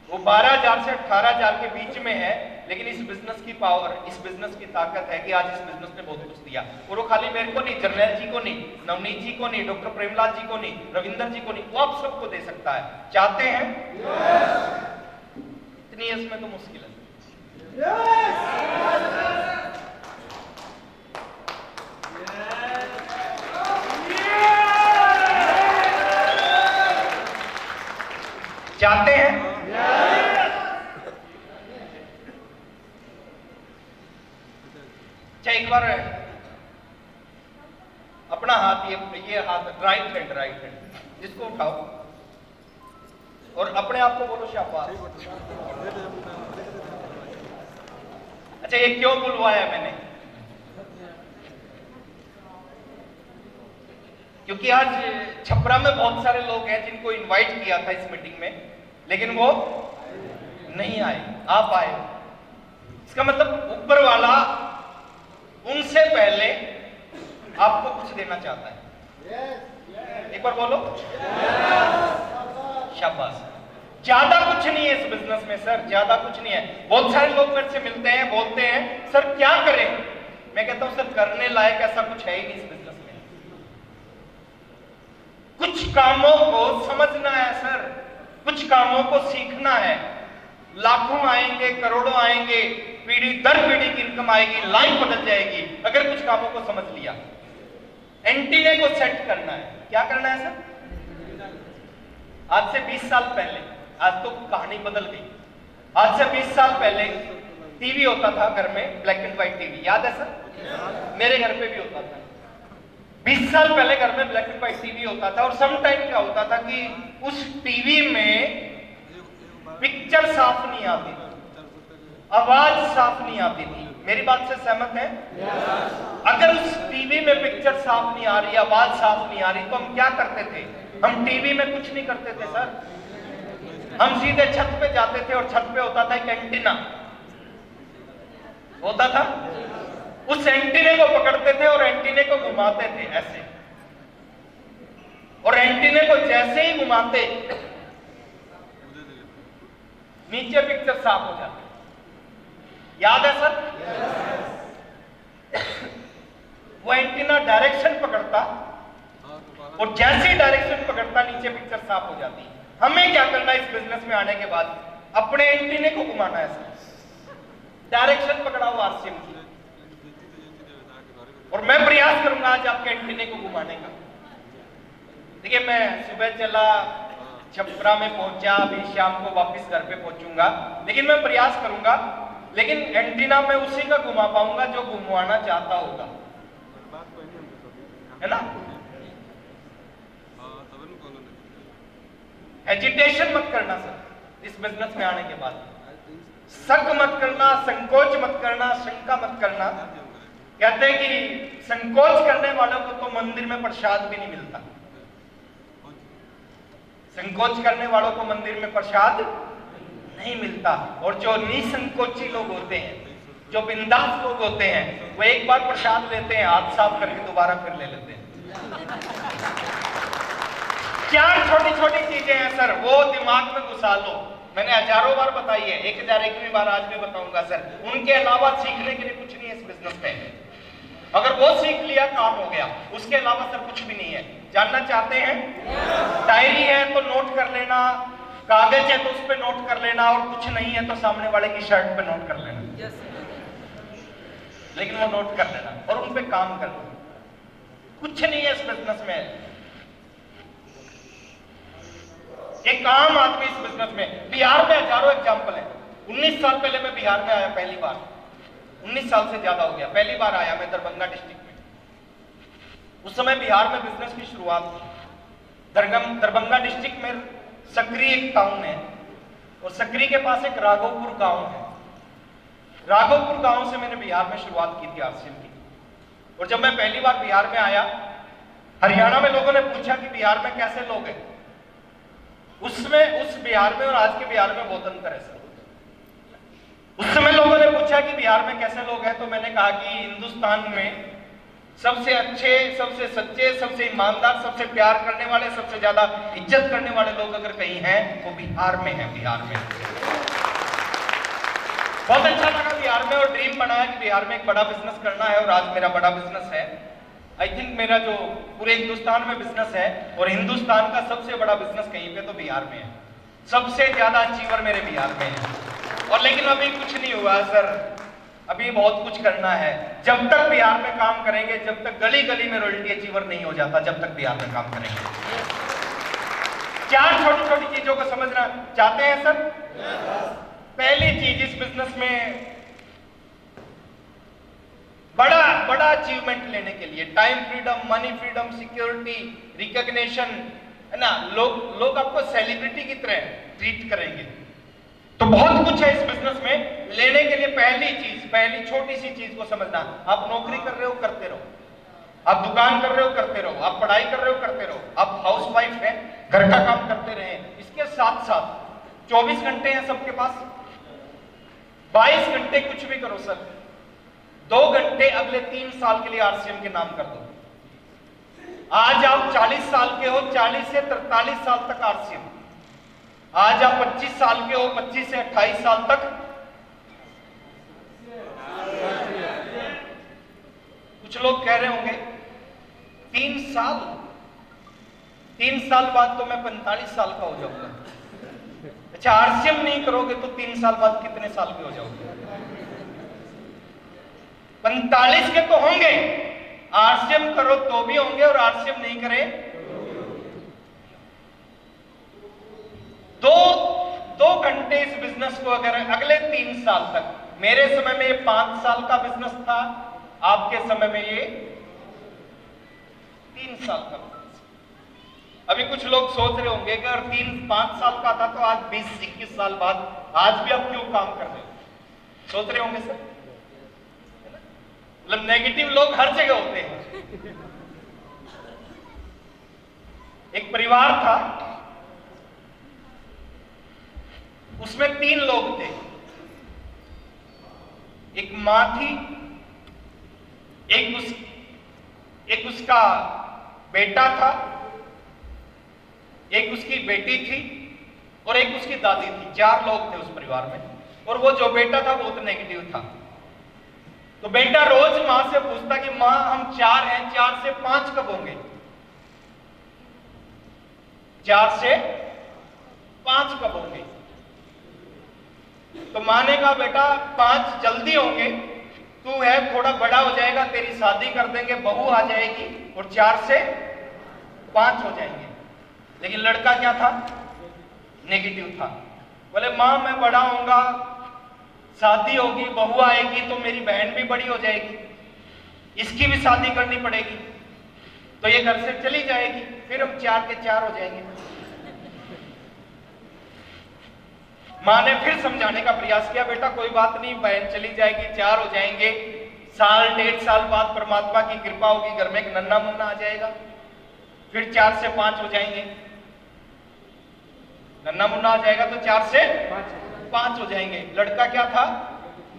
[SPEAKER 1] वो 12,000 से 18,000 के बीच में है, लेकिन इस बिजनेस की पावर, इस बिजनेस की ताकत है कि आज इस बिजनेस ने बहुत कुछ दिया। और वो खाली मेरे को नहीं, जर्नैल जी को नहीं, नवनीत जी को नहीं, डॉक्टर प्रेमलाल जी को नहीं, रविंदर जी को नहीं, वो आप सबको दे सकता है। चाहते हैं? इतनी यस में तो मुश्किल है। चाहते हैं? अच्छा एक बार अपना हाथ, ये हाथ राइट हैंड जिसको उठाओ और अपने आप को बोलो शाबाश। अच्छा ये क्यों बुलवाया मैंने? क्योंकि आज छपरा में बहुत सारे लोग हैं जिनको इनवाइट किया था इस मीटिंग में, लेकिन वो नहीं आए, आप आए। इसका मतलब ऊपर वाला उनसे पहले आपको कुछ देना चाहता है। एक बार बोलो शाबाश। ज्यादा कुछ नहीं है इस बिजनेस में सर, ज्यादा कुछ नहीं है। बहुत सारे लोग मेरे से मिलते हैं, बोलते हैं सर क्या करें, मैं कहता हूं सर करने लायक ऐसा कुछ है ही नहीं इस बिजनेस में। कुछ कामों को समझना है सर, कुछ कामों को सीखना है। लाखों आएंगे, करोड़ों आएंगे, पीढ़ी दर पीढ़ी की इनकम आएगी, लाइफ बदल जाएगी अगर कुछ कामों को समझ लिया। एंटीने को सेट करना है। क्या करना है सर? आज से 20 साल पहले, आज तो कहानी बदल गई, आज से 20 साल पहले टीवी होता था घर में, ब्लैक एंड व्हाइट टीवी, याद है सर? मेरे घर पे भी होता था। 20 साल पहले घर में ब्लैक एंड व्हाइट टीवी होता था, और सम टाइम क्या होता था कि उस टीवी में पिक्चर साफ नहीं आती थी, आवाज साफ नहीं आती थी। मेरी बात से सहमत है? अगर उस टीवी में पिक्चर साफ नहीं आ रही, आवाज साफ नहीं आ रही, तो हम क्या करते थे? हम टीवी में कुछ नहीं करते थे सर, हम सीधे छत पे जाते थे और छत पे होता था एक एंटीना होता था, उस एंटीने को पकड़ते थे और एंटीने को घुमाते थे ऐसे, और एंटीने को जैसे ही घुमाते नीचे पिक्चर साफ हो जाती। याद है सर? वो एंटीना डायरेक्शन पकड़ता और जैसे ही डायरेक्शन पकड़ता नीचे पिक्चर साफ हो जाती। हमें क्या करना है इस बिजनेस में आने के बाद? अपने एंटीने को घुमाना है सर, डायरेक्शन पकड़ाओ आरसीएम की, और मैं प्रयास करूंगा आज आपके एंटीने को घुमाने का। देखिए मैं सुबह चला, छपरा में पहुंचा, अभी शाम को वापस घर पे पहुंचूंगा, लेकिन मैं प्रयास करूंगा, लेकिन एंटीना मैं उसी का घुमा पाऊंगा जो घुमाना चाहता होगा, है ना? एजिटेशन मत करना सर इस बिजनेस में आने के बाद, शक मत करना, संकोच मत करना, शंका मत करना। कहते हैं कि संकोच करने वालों को तो मंदिर में प्रसाद भी नहीं मिलता, संकोच करने वालों को मंदिर में प्रसाद नहीं मिलता। और जो निसंकोची लोग होते हैं, जो बिंदास लोग होते हैं, वो एक बार प्रसाद लेते हैं, हाथ साफ करके दोबारा फिर ले लेते हैं। 4 छोटी छोटी चीजें हैं सर, वो दिमाग में घुसा लो। मैंने हजारों बार बताई है, 1001वीं बार आज भी बताऊंगा सर। उनके अलावा सीखने के लिए कुछ नहीं है इस बिजनेस में। अगर वो सीख लिया काम हो गया, उसके अलावा सर कुछ भी नहीं है। जानना चाहते हैं? डायरी है तो नोट कर लेना, कागज है तो उस पर नोट कर लेना, और कुछ नहीं है तो सामने वाले की शर्ट पे नोट कर लेना। लेकिन वो नोट कर लेना और उन पे काम करना। कुछ नहीं है इस बिजनेस में। एक आम आदमी इस बिजनेस में, बिहार में हजारों एग्जाम्पल है। 19 साल पहले मैं बिहार में आया पहली बार, 19 साल से ज्यादा हो गया, पहली बार आया मैं दरभंगा डिस्ट्रिक्ट में। उस समय बिहार में बिजनेस की शुरुआत थी। दरभंगा डिस्ट्रिक्ट में सकरी एक टाउन है, और सकरी के पास एक राघोपुर गांव है। राघोपुर गांव से मैंने बिहार में शुरुआत की थी आरसीएम की। और जब मैं पहली बार बिहार में आया, हरियाणा में लोगों ने पूछा कि बिहार में कैसे लोग हैं। उसमें उस बिहार में और आज के बिहार में बहुत अंतर है सर। उस समय लोगों ने पूछा कि बिहार में कैसे लोग हैं, तो मैंने कहा कि हिंदुस्तान में सबसे अच्छे, सबसे सच्चे, सबसे ईमानदार, सबसे प्यार करने वाले, सबसे ज्यादा इज्जत करने वाले लोग अगर कहीं हैं वो बिहार में हैं। बिहार में बहुत अच्छा लगा बिहार में, और ड्रीम बनाया कि बिहार में एक बड़ा बिजनेस करना है, और आज मेरा बड़ा बिजनेस है। आई थिंक मेरा जो पूरे हिंदुस्तान में बिजनेस है, और हिंदुस्तान का सबसे बड़ा बिजनेस कहीं पे तो बिहार में है। सबसे ज्यादा अचीवर मेरे बिहार में है। और लेकिन अभी कुछ नहीं हुआ सर, अभी बहुत कुछ करना है। जब तक बिहार में काम करेंगे, जब तक गली गली में रॉयल्टी अचीवर नहीं हो जाता, जब तक बिहार में काम करेंगे। चार छोटी छोटी चीजों को समझना चाहते हैं सर? पहली चीज, इस बिजनेस में बड़ा अचीवमेंट लेने के लिए time freedom, money freedom, security, recognition, है ना, लोग आपको सेलिब्रिटी की तरह ट्रीट करेंगे। तो बहुत कुछ है इस बिजनेस में लेने के लिए। पहली छोटी सी चीज को समझना। आप नौकरी कर रहे हो, करते रहो। आप दुकान कर रहे हो, करते रहो। आप पढ़ाई कर रहे हो, करते रहो। आप हाउस वाइफ है, घर का काम करते रहे। इसके साथ साथ 24 घंटे हैं सबके पास, 22 घंटे कुछ भी करो सर। 2 घंटे अगले 3 साल के लिए आरसीएम के नाम कर दो। आज आप 40 साल के हो, 40 से 43 साल तक आरसीएम। आज आप 25 साल के हो, 25 से 28 साल तक। कुछ लोग कह रहे होंगे 3 साल बाद तो मैं 45 साल का हो जाऊंगा। अच्छा, आरसीएम नहीं करोगे तो 3 साल बाद कितने साल के हो जाओगे? 45 के तो होंगे। आरसीएम करो तो भी होंगे, और आरसीएम नहीं करे दो घंटे इस बिजनेस को अगर अगले 3 साल तक, मेरे समय में ये 5 साल का बिजनेस था, आपके समय में ये 3 साल का बिजनेस। अभी कुछ लोग सोच रहे होंगे कि अगर 3-5 साल का था तो आज 20-21 साल बाद आज भी आप क्यों काम कर रहे हो? सोच रहे होंगे सर। मतलब नेगेटिव लोग हर जगह होते हैं। एक परिवार था, उसमें 3 लोग थे। एक मां थी, एक उसका बेटा था, एक उसकी बेटी थी, और एक उसकी दादी थी। 4 लोग थे उस परिवार में। और वो जो बेटा था बहुत नेगेटिव था। तो बेटा रोज मां से पूछता कि मां, हम 4 हैं, 4 से 5 कब होंगे? 4 से 5 कब होंगे? तो मां ने कहा, बेटा 5 जल्दी होंगे, तू है थोड़ा बड़ा हो जाएगा, तेरी शादी कर देंगे, बहू आ जाएगी, और 4 से 5 हो जाएंगे। लेकिन लड़का क्या था? नेगेटिव था। बोले मां, मैं बड़ा होऊंगा, शादी होगी, बहू आएगी, तो मेरी बहन भी बड़ी हो जाएगी, इसकी भी शादी करनी पड़ेगी, तो ये घर से चली जाएगी, फिर हम 4 के 4 हो जाएंगे। मां ने फिर समझाने का प्रयास किया, बेटा कोई बात नहीं, बहन चली जाएगी, 4 हो जाएंगे, साल 1.5 साल बाद परमात्मा की कृपा होगी, घर में एक नन्ना मुन्ना आ जाएगा, फिर 4 से 5 हो जाएंगे। नन्ना मुन्ना आ जाएगा तो 4 से 5 हो जाएंगे। लड़का क्या था?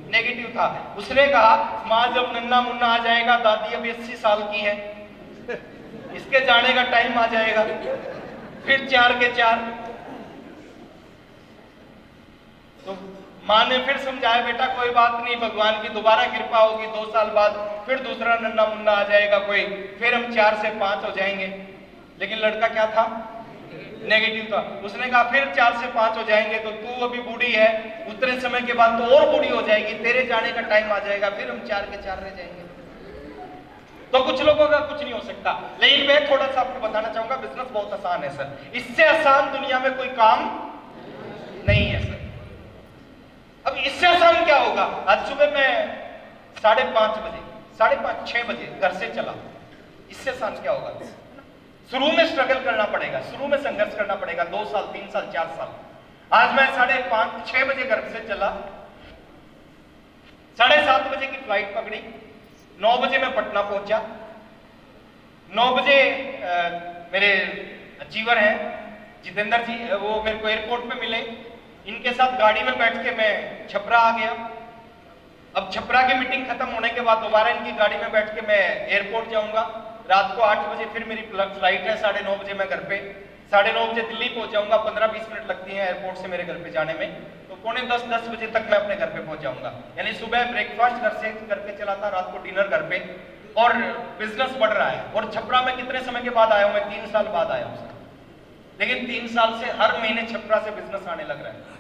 [SPEAKER 1] नेगेटिव था। उसने कहा, मां जब नन्ना मुन्ना आ जाएगा, दादी अभी 80 साल की है, इसके जाने का टाइम आ जाएगा, फिर 4 के 4। तो मां ने फिर समझाया, बेटा कोई बात नहीं, भगवान की दोबारा कृपा होगी, 2 साल बाद फिर दूसरा नन्ना मुन्ना आ जाएगा कोई, फिर हम 4 से 5 हो जाएंगे। लेकिन लड़का क्या था, नेगेटिव था। उसने कहा फिर 4 से 5 हो जाएंगे तो तू अभी बूढ़ी है, उतने समय के बाद तो और बूढ़ी हो जाएगी, तेरे जाने का टाइम आ जाएगा, फिर हम 4 के 4 रह जाएंगे। तो कुछ लोगों का कुछ नहीं हो सकता। लेकिन मैं थोड़ा सा आपको बताना चाहूंगा, बिजनेस बहुत आसान है सर, इससे आसान दुनिया में कोई काम नहीं है सर। अब इससे आसान क्या होगा? आज सुबह मैं 5:30 बजे, 5:30 6 बजे घर से चला, इससे आसान क्या होगा? शुरू में स्ट्रगल करना पड़ेगा, शुरू में संघर्ष करना पड़ेगा, 2 साल 3 साल 4 साल। आज मैं 5:30 6 बजे घर से चला, 7:30 बजे की फ्लाइट पकड़ी, 9 बजे मैं पटना पहुंचा। 9 बजे मेरे अचीवर हैं जितेंद्र जी, वो मेरे को एयरपोर्ट पे मिले, इनके साथ गाड़ी में बैठ के मैं छपरा आ गया। अब छपरा की मीटिंग खत्म होने के बाद दोबारा इनकी गाड़ी में बैठ के मैं एयरपोर्ट जाऊंगा। रात को 8 बजे फिर मेरी फ्लाइट है, 9:30 बजे मैं घर पे, 9:30 बजे दिल्ली पहुंच जाऊंगा। 15-20 मिनट लगती हैं एयरपोर्ट से मेरे घर पे जाने में, तो 9:45-10 बजे तक मैं अपने घर पे पहुंच जाऊंगा। यानी सुबह ब्रेकफास्ट घर से करके चला था, रात को डिनर घर पे, और बिजनेस बढ़ रहा है। और छपरा में कितने समय के बाद आया हूं मैं? 3 साल बाद आया हूं, लेकिन 3 साल से हर महीने छपरा से बिजनेस आने लग रहा है।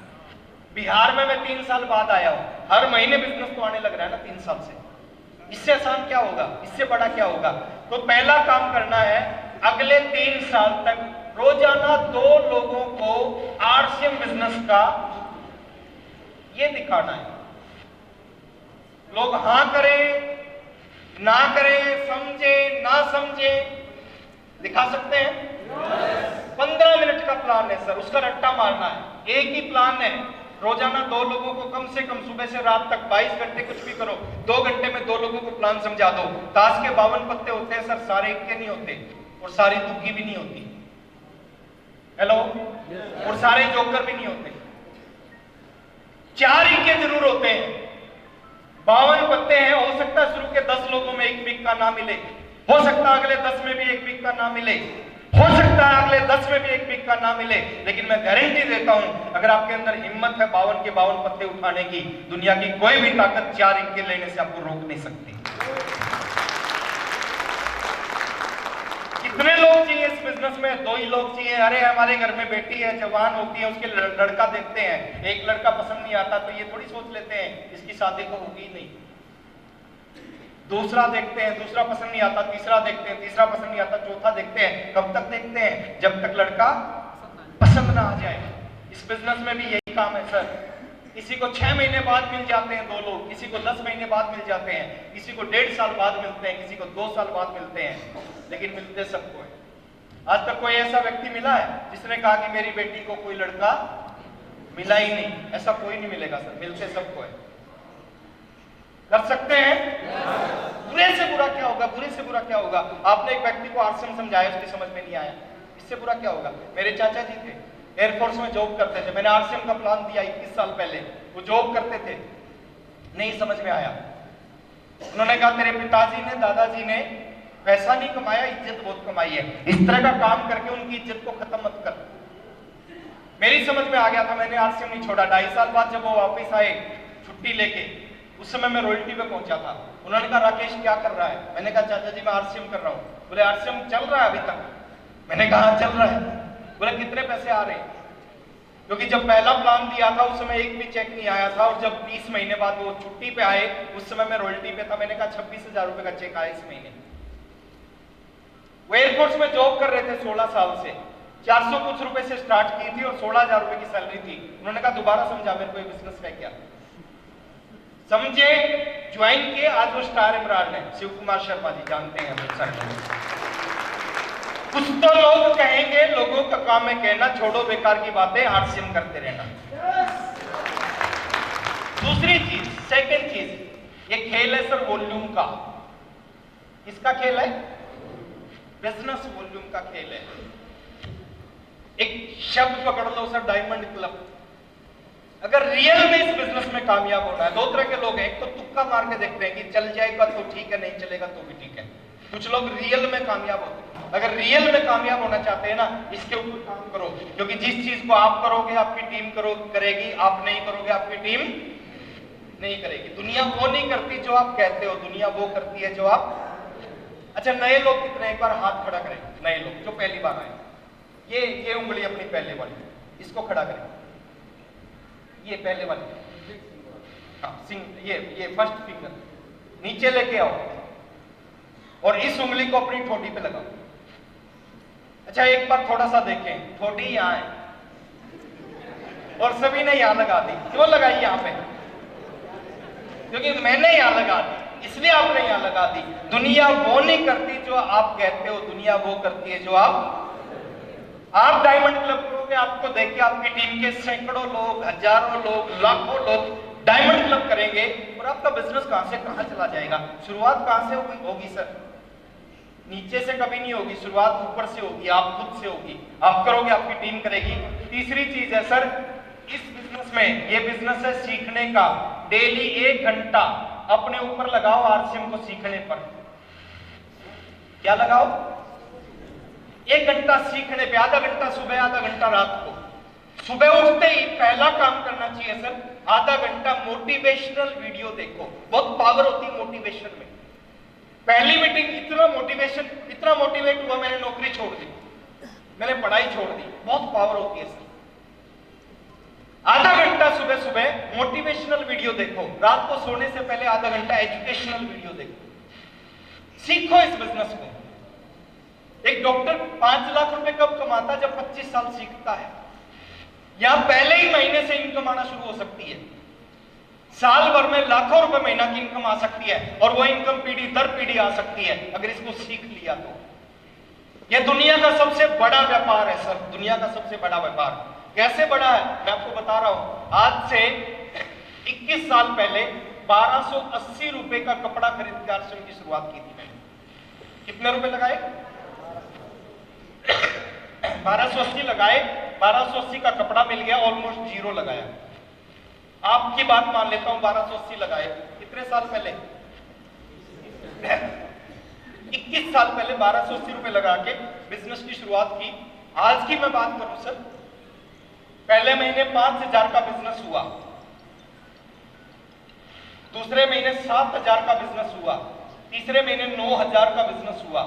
[SPEAKER 1] बिहार में मैं 3 साल बाद आया हूं, हर महीने बिजनेस तो आने लग रहा है ना 3 साल से। इससे आसान क्या होगा? इससे बड़ा क्या होगा? तो पहला काम करना है, अगले 3 साल तक रोजाना 2 लोगों को आरसीएम बिजनेस का ये दिखाना है। लोग हां करें ना करें, समझे ना समझे, दिखा सकते हैं। 15 मिनट का प्लान है सर, उसका रट्टा मारना है। एक ही प्लान है, रोजाना 2 लोगों को कम से कम सुबह से रात तक 22 घंटे कुछ भी करो, 2 घंटे में 2 लोगों को प्लान समझा दो। ताश के 52 पत्ते होते हैं सर, सारे इक्के नहीं होते, और सारी तुक्की भी नहीं होती, हेलो, और सारे जोकर भी नहीं होते। 4 इक्के जरूर होते हैं। 52 पत्ते हैं, हो सकता है शुरू के 10 लोगों में एक बिक का ना मिले, हो सकता है अगले 10 में भी एक बिक का ना मिले, हो सकता है अगले 10 में भी एक बिक का ना मिले, लेकिन मैं गारंटी देता हूं, अगर आपके अंदर हिम्मत है 52 के 52 पत्ते उठाने की, दुनिया की कोई भी ताकत 4 इक्के लेने से आपको रोक नहीं सकती। कितने लोग चाहिए इस बिजनेस में? 2 ही लोग चाहिए। अरे हमारे घर में बेटी है, जवान होती है, उसके लड़का देखते हैं, एक लड़का पसंद नहीं आता तो ये थोड़ी सोच लेते हैं इसकी शादी तो होगी नहीं। दूसरा देखते हैं, दूसरा पसंद नहीं आता, तीसरा देखते हैं, तीसरा पसंद नहीं आता, चौथा देखते हैं। कब तक देखते हैं? जब तक लड़का पसंद ना आ जाए। इस बिजनेस में भी यही काम है सर। किसी को 6 महीने बाद मिल जाते हैं 2 लोग, किसी को 10 महीने बाद मिल जाते हैं, किसी को 1.5 साल बाद मिलते हैं, किसी को 2 साल बाद मिलते हैं, लेकिन मिलते सबको है। आज तक कोई ऐसा व्यक्ति मिला है जिसने कहा कि मेरी बेटी को कोई लड़का मिला ही नहीं? ऐसा कोई नहीं मिलेगा सर, मिलते सबको है। कर सकते हैं? बुरे से बुरा क्या होगा? बुरे से बुरा क्या होगा? आपने एक व्यक्ति को आरसीएम समझाया, उसकी समझ में नहीं आया, इससे बुरा क्या होगा? मेरे चाचा जी थे, एयरफोर्स में जॉब करते थे, मैंने आरसीएम का प्लान दिया 21 साल पहले, वो जॉब करते थे, नहीं समझ में आया। उन्होंने कहा तेरे पिताजी ने, दादाजी ने पैसा नहीं कमाया, इज्जत बहुत कमाई है, इस तरह का काम करके उनकी इज्जत को खत्म मत कर। मेरी समझ में आ गया था, मैंने आरसीएम नहीं छोड़ा। 2.5 साल बाद जब वो वापस आए छुट्टी लेके, उस समय मैं रॉयल्टी पे पहुंचा था। उन्होंने कहा राकेश क्या कर रहा है? मैंने कहा चाचा जी मैं आरसीएम कर रहा हूँ। बोले आरसीएम चल रहा है अभी तक? मैंने कहा चल रहा है। बोले कितने पैसे आ रहे हैं? क्योंकि जब पहला प्लान दिया था उस समय एक भी चेक नहीं आया था, और जब 20 महीने बाद वो छुट्टी पे आए उस समय मैं रॉयल्टी पे था। मैंने कहा 26,000 रुपए का चेक आया इस महीने। वो एयरफोर्स में जॉब कर रहे थे 16 साल से, 400 कुछ रुपए से स्टार्ट की थी और 16,000 रुपए की सैलरी थी। उन्होंने कहा दोबारा समझा मेरे को ये बिजनेस है क्या। समझे, ज्वाइन किए, आज वो स्टार इमरान है। शिव कुमार शर्मा जी जानते हैं बहुत सारे लोग। कुछ तो लोग कहेंगे लोगों का काम है कहना छोड़ो बेकार की बातें, आरसीएम करते रहना। दूसरी चीज, सेकंड चीज, ये खेल है सर वॉल्यूम का। किसका खेल है? बिजनेस वॉल्यूम का खेल है। एक शब्द पकड़ लो सर, डायमंड क्लब। अगर रियल में इस बिजनेस में कामयाब होना है, 2 तरह के लोग हैं। एक तो तुक्का मार के देखते हैं कि चल जाएगा तो ठीक है, नहीं चलेगा तो भी ठीक है। कुछ लोग रियल में कामयाब होते हैं। अगर रियल में कामयाब होना चाहते हैं ना, इसके ऊपर काम करो, क्योंकि जिस चीज को आप करोगे आपकी टीम करेगी, आप नहीं करोगे आपकी टीम नहीं करेगी। दुनिया वो नहीं करती जो आप कहते हो, दुनिया वो करती है जो आप। अच्छा नए लोग कितने, एक बार हाथ खड़ा करें। नए लोग जो पहली बार आए, ये उंगली अपनी पहले वाली, इसको खड़ा करें, ये पहले वाली, हाँ ये फर्स्ट फिंगर नीचे लेके आओ और इस उंगली को अपनी ठोडी पे लगाओ। अच्छा एक बार थोड़ा सा देखें, ठोडी यहाँ है और सभी ने यहां लगा दी। क्यों लगाई यहां पे? क्योंकि मैंने यहां लगा दी, इसलिए आपने यहां लगा दी। दुनिया वो नहीं करती जो आप कहते हो, दुनिया वो करती है जो आप डायमंड क्लब करोगे, आपको देख के आपकी टीम के सैकड़ों लोग, हजारों लोग, लाखों लोग डायमंड क्लब करेंगे और आपका बिजनेस कहां से कहां चला जाएगा। शुरुआत कहां से होगी सर? नीचे से कभी नहीं होगी, शुरुआत ऊपर से होगी, आप खुद से होगी। आप करोगे, आपकी टीम करेगी। तीसरी चीज है सर, इस बिजनेस में, ये बिजनेस है सीखने का। डेली 1 घंटा अपने ऊपर लगाओ आरसीएम को सीखने पर। क्या लगाओ? 1 घंटा सीखने पे, आधा घंटा सुबह, आधा घंटा रात को। सुबह उठते ही पहला काम करना चाहिए सर, आधा घंटा मोटिवेशनल वीडियो देखो। बहुत पावर होती है मोटिवेशन में। पहली मीटिंग इतना मोटिवेट हुआ, मैंने नौकरी छोड़ दी, मैंने पढ़ाई छोड़ दी। बहुत पावर होती है सर। आधा घंटा सुबह सुबह मोटिवेशनल वीडियो देखो, रात को सोने से पहले आधा घंटा एजुकेशनल वीडियो देखो। सीखो इस बिजनेस को। एक डॉक्टर 5 लाख रुपए कब कमाता? जब 25 साल सीखता है। या पहले ही महीने से इनकम आना शुरू हो सकती है। साल भर में लाखों रुपए महीना की इनकम आ सकती है और वो इनकम पीढ़ी दर पीढ़ी आ सकती है अगर इसको सीख लिया तो। यह दुनिया का सबसे बड़ा व्यापार है सर, दुनिया का सबसे बड़ा व्यापार। कैसे बड़ा है मैं आपको बता रहा हूं। आज से 21 साल पहले 1280 रुपए का कपड़ा खरीद के आरसीएम की शुरुआत की थी मैंने। कितने रुपए लगाए? 1280 लगाए। 1280 का कपड़ा मिल गया, ऑलमोस्ट जीरो लगाया। आपकी बात मान लेता हूं, 1280 लगाए। कितने साल पहले? 21 साल पहले 1280 रुपए लगा के बिजनेस की शुरुआत की। आज की मैं बात करूं सर, पहले महीने 5000 का बिजनेस हुआ, दूसरे महीने 7000 का बिजनेस हुआ, तीसरे महीने 9000 का बिजनेस हुआ,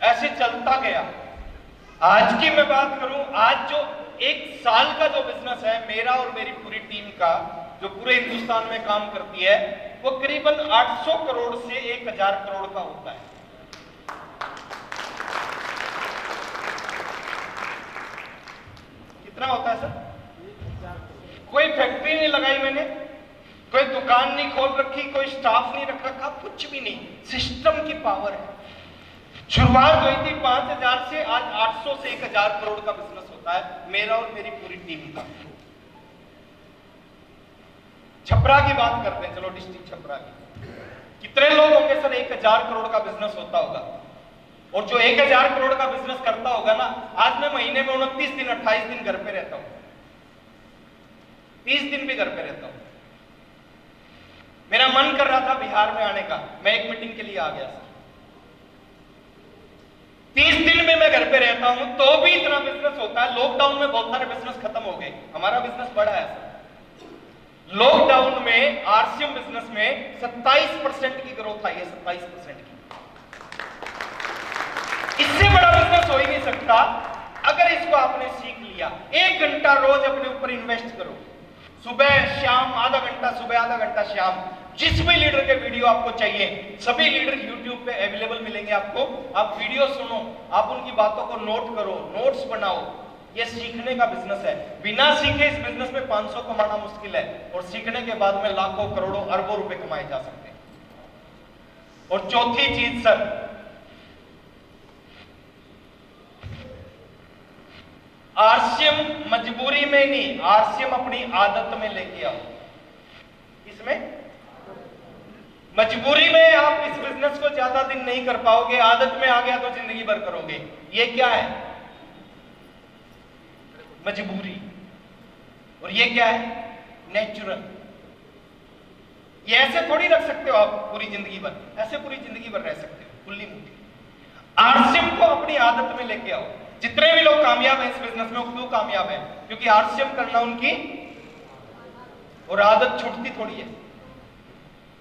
[SPEAKER 1] ऐसे चलता गया। आज की मैं बात करूं, आज जो 1 साल का जो बिजनेस है मेरा और मेरी पूरी टीम का, जो पूरे हिंदुस्तान में काम करती है, वो करीबन 800 करोड़ से 1000 करोड़ का होता है। कितना होता है सर? कोई फैक्ट्री नहीं लगाई मैंने, कोई दुकान नहीं खोल रखी, कोई स्टाफ नहीं रख रखा, कुछ भी नहीं। सिस्टम की पावर है। शुरुआत हुई थी 5000 से, आज 800 से 1000 करोड़ का बिजनेस होता है मेरा और मेरी पूरी टीम का। छपरा की बात करते हैं, चलो डिस्ट्रिक्ट छपरा की। कितने लोग होंगे सर 1000 करोड़ का बिजनेस होता होगा? और जो 1000 करोड़ का बिजनेस करता होगा ना, आज मैं महीने में 29 दिन 28 दिन घर पे रहता हूं, 30 दिन भी घर पे रहता हूं। मेरा मन कर रहा था बिहार में आने का, मैं एक मीटिंग के लिए आ गया सर। 30 दिन में मैं घर पे रहता हूं तो भी इतना बिजनेस होता है। लॉकडाउन में बहुत सारे बिजनेस खत्म हो गए, हमारा बिजनेस बढ़ा है सर। लॉकडाउन में आरसीएम बिजनेस में 27% की ग्रोथ आई है, 27% की। इससे बड़ा बिजनेस हो ही नहीं सकता अगर इसको आपने सीख लिया। 1 घंटा रोज अपने ऊपर इन्वेस्ट करो, सुबह शाम, आधा घंटा सुबह, आधा घंटा शाम। जिस भी लीडर के वीडियो आपको चाहिए, सभी लीडर YouTube पे अवेलेबल मिलेंगे आपको। आप वीडियो सुनो, आप उनकी बातों को नोट करो, नोट्स बनाओ। ये सीखने का बिजनेस है। बिना सीखे इस बिजनेस में 500 कमाना मुश्किल है, और सीखने के बाद में लाखों, करोड़ों, अरबों रुपए कमाए जा सकते हैं। और चौथी चीज सर, आरसीएम मजबूरी में नहीं, आरसीएम अपनी आदत में लेके आओ। इसमें मजबूरी में आप इस बिजनेस को ज्यादा दिन नहीं कर पाओगे, आदत में आ गया तो जिंदगी भर करोगे। ये क्या है? मजबूरी। और ये क्या है? नेचुरल। ये ऐसे थोड़ी रख सकते हो आप पूरी जिंदगी भर, ऐसे पूरी जिंदगी भर रह सकते हो खुली मुट्ठी। आरसीएम को अपनी आदत में लेके आओ। जितने भी लोग कामयाब हैं इस बिजनेस में, वो क्यों कामयाब है? क्योंकि आरसीएम करना उनकी और आदत छूटती थोड़ी है।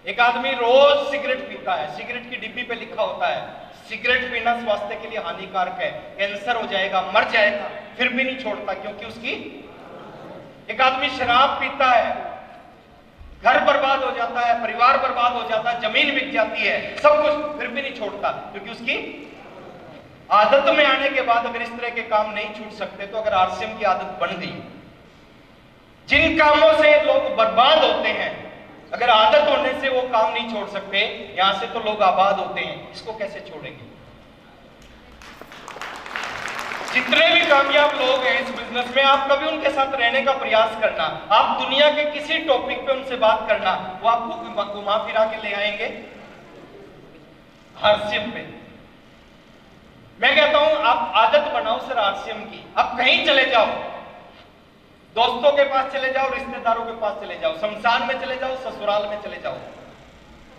[SPEAKER 1] एक आदमी रोज सिगरेट पीता है, सिगरेट की डिब्बी पे लिखा होता है सिगरेट पीना स्वास्थ्य के लिए हानिकारक है, कैंसर हो जाएगा, मर जाएगा, फिर भी नहीं छोड़ता क्योंकि उसकी। एक आदमी शराब पीता है, घर बर्बाद हो जाता है, परिवार बर्बाद हो जाता है, जमीन बिक जाती है, सब कुछ, फिर भी नहीं छोड़ता क्योंकि उसकी आदत में आने के बाद अगर इस तरह के काम नहीं छूट सकते तो अगर आरसीएम की आदत बन गई, जिन कामों से लोग बर्बाद होते हैं, अगर आदत होने से वो काम नहीं छोड़ सकते, यहां से तो लोग आबाद होते हैं, इसको कैसे छोड़ेंगे? जितने भी कामयाब लोग हैं इस बिजनेस में, आप कभी उनके साथ रहने का प्रयास करना, आप दुनिया के किसी टॉपिक पे उनसे बात करना, वो आपको घुमा फिरा के ले आएंगे आरसीएम पे। मैं कहता हूं आप आदत बनाओ सर आरसीएम की। आप कहीं चले जाओ, दोस्तों के पास चले जाओ, रिश्तेदारों के पास चले जाओ, शमशान में चले जाओ, ससुराल में चले जाओ,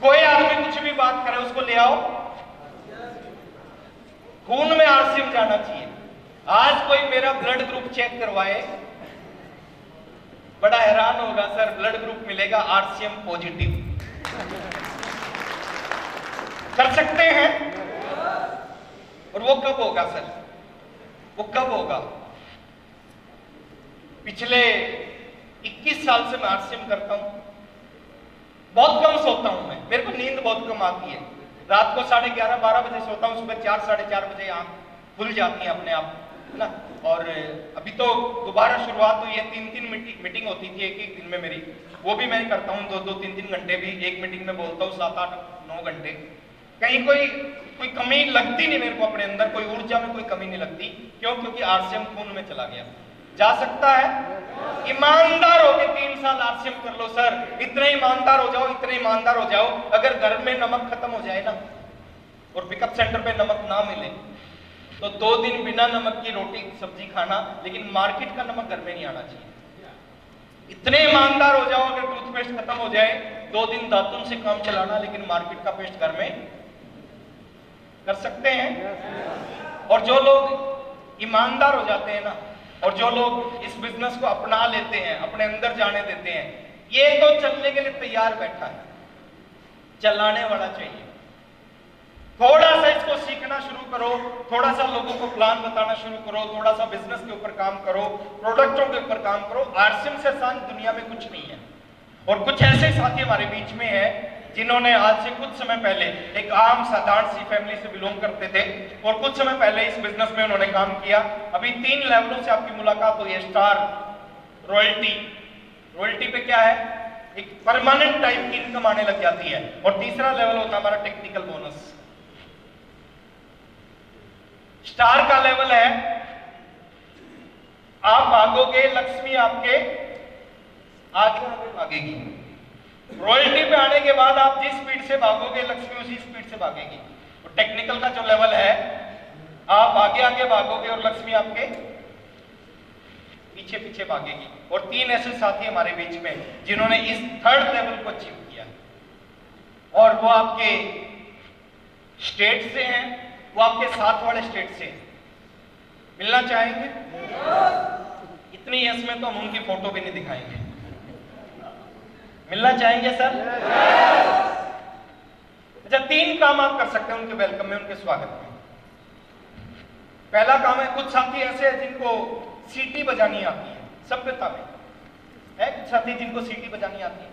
[SPEAKER 1] कोई आदमी कुछ भी बात करे उसको ले आओ, खून में आरसीएम जाना चाहिए। आज कोई मेरा ब्लड ग्रुप चेक करवाए, बड़ा हैरान होगा सर, ब्लड ग्रुप मिलेगा आरसीएम पॉजिटिव। कर सकते हैं? और वो कब होगा सर? वो कब होगा? पिछले 21 साल से मैं आरसीएम करता हूं, बहुत कम सोता हूं मैं, मेरे को नींद बहुत कम आती है, रात को 11:30-12 बजे सोता हूं, सुबह 4-4:30 बजे आंख खुल जाती है अपने आप, है ना। और अभी तो दोबारा शुरुआत हुई है, 3-3 मीटिंग होती थी एक दिन में मेरी, वो भी मैं करता हूँ 2-2, 3-3 घंटे भी एक मीटिंग में बोलता हूँ, 7-8-9 घंटे। कहीं कोई कमी लगती नहीं मेरे को अपने अंदर, कोई ऊर्जा में कोई कमी नहीं लगती। क्यों? क्योंकि आरसीएम खून में चला गया। जा सकता है? ईमानदार होके 3 साल आरसीएम कर लो सर, इतने ईमानदार हो जाओ, इतने ईमानदार हो जाओ, अगर घर में नमक खत्म हो जाए ना और पिकअप सेंटर पे नमक ना मिले तो 2 दिन बिना नमक की रोटी सब्जी खाना, लेकिन मार्केट का नमक घर में नहीं आना चाहिए। इतने ईमानदार हो जाओ, अगर टूथपेस्ट खत्म हो जाए 2 दिन दातुन से काम चलाना, लेकिन मार्केट का पेस्ट घर में कर सकते हैं। और जो लोग ईमानदार हो जाते हैं ना, और जो लोग इस बिजनेस को अपना लेते हैं, अपने अंदर जाने देते हैं, ये तो चलने के लिए तैयार बैठा है, चलाने वाला चाहिए। थोड़ा सा इसको सीखना शुरू करो, थोड़ा सा लोगों को प्लान बताना शुरू करो, थोड़ा सा बिजनेस के ऊपर काम करो, प्रोडक्टों के ऊपर काम करो। आरसीएम से आसान दुनिया में कुछ नहीं है। और कुछ ऐसे साथी हमारे बीच में हैं जिन्होंने आज से कुछ समय पहले एक आम साधारण सी फैमिली से बिलोंग करते थे और कुछ समय पहले इस बिजनेस में उन्होंने काम किया। अभी 3 लेवलों से आपकी मुलाकात हुई है। स्टार, रॉयल्टी, रॉयल्टी पे क्या है, एक परमानेंट टाइप की इनकम आने लग जाती है, और तीसरा लेवल होता है हमारा टेक्निकल बोनस। स्टार का लेवल है आप भागोगे, लक्ष्मी आपके आगे आगे भागेगी। रॉयल्टी पे आने के बाद आप जिस स्पीड से भागोगे, लक्ष्मी उसी स्पीड से भागेगी। और टेक्निकल का जो लेवल है, आप आगे आगे भागोगे और लक्ष्मी आपके पीछे पीछे भागेगी। और 3 ऐसे साथी हमारे बीच में जिन्होंने इस 3rd लेवल को अचीव किया, और वो आपके स्टेट से हैं, वो आपके साथ वाले स्टेट से। मिलना चाहेंगे? इतनी यस में तो हम उनकी फोटो भी नहीं दिखाएंगे। मिलना चाहेंगे सर? अच्छा, 3 काम आप कर सकते हैं उनके वेलकम में, उनके स्वागत में। पहला काम है, कुछ साथी ऐसे हैं जिनको सीटी बजानी आती है, सभ्यता में है कुछ साथी जिनको सीटी बजानी आती है,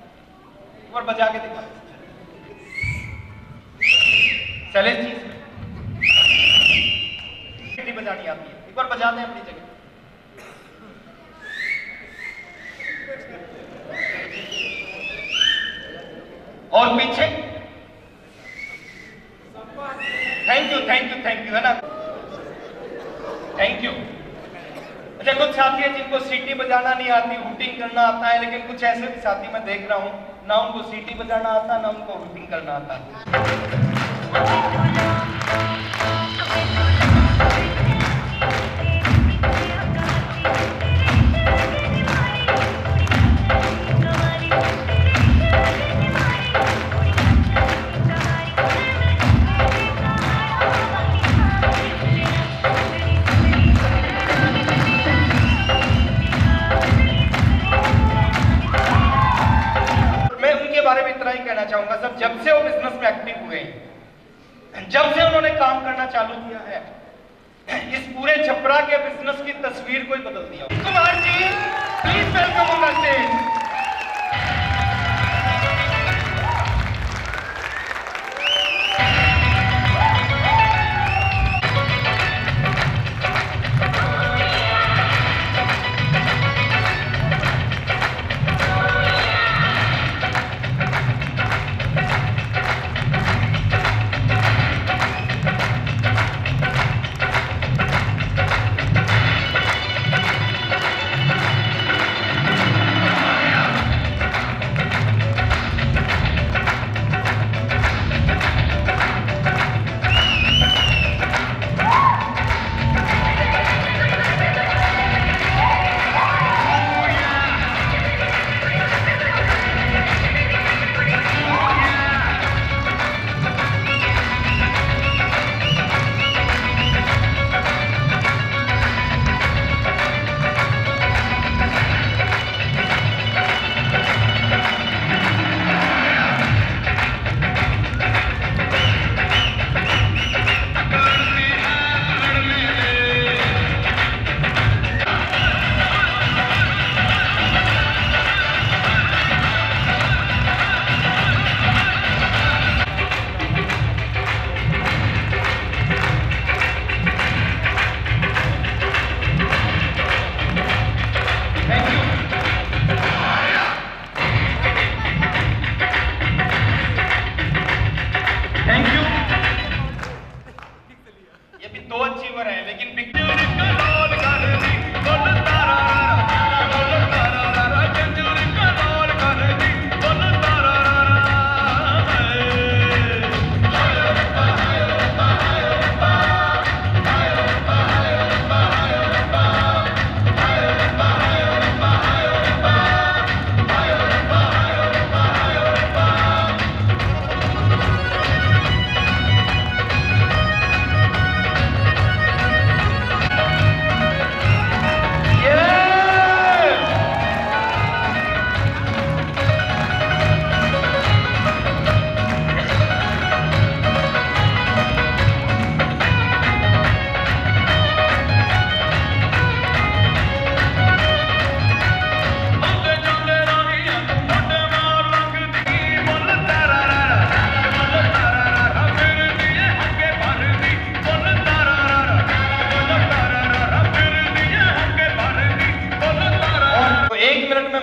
[SPEAKER 1] और बजा के दिखा चैलेंज चीज में सीटी बजानी आती है, एक बार बजा दें अपनी जगह। और पीछे थैंक यू है ना, थैंक यू। अच्छा, कुछ साथी है जिनको सीटी बजाना नहीं आती, हुटिंग करना आता है, लेकिन कुछ ऐसे भी साथी मैं देख रहा हूं, ना उनको सीटी बजाना आता, ना उनको हुटिंग करना आता। चाहूंगा सर, जब से वो बिजनेस में एक्टिव हुए, इन्होंने काम करना चालू किया है, इस पूरे छपरा के बिजनेस की तस्वीर को ही बदल दिया। Kumar ji, please welcome on the stage.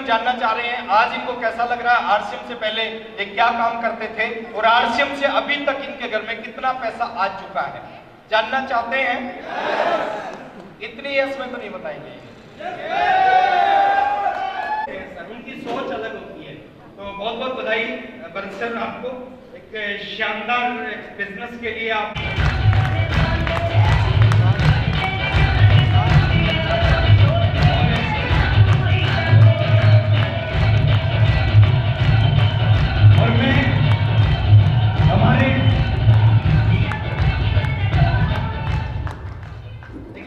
[SPEAKER 1] जानना चाह रहे हैं आज इनको कैसा लग रहा है, आरसीएम से पहले ये क्या काम करते थे और आरसीएम से अभी तक इनके घर में कितना पैसा आ चुका है, जानना चाहते हैं? इतनी यस में तो नहीं बताएंगे, उनकी सोच अलग होती है। तो बहुत बहुत बधाई बरक सर आपको एक शानदार बिजनेस के लिए। आप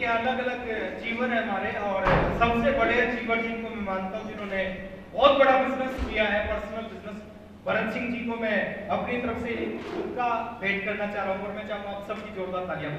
[SPEAKER 1] अलग अलग अचीवर है हमारे, और सबसे बड़े अचीवर जिनको मैं मानता हूँ जिन्होंने बहुत बड़ा बिजनेस किया है, पर्सनल बिजनेस, भरत सिंह जी को मैं अपनी तरफ से उनका भेंट करना चाह रहा हूँ और मैं चाहूँगा आप सबकी जोरदार तालियां।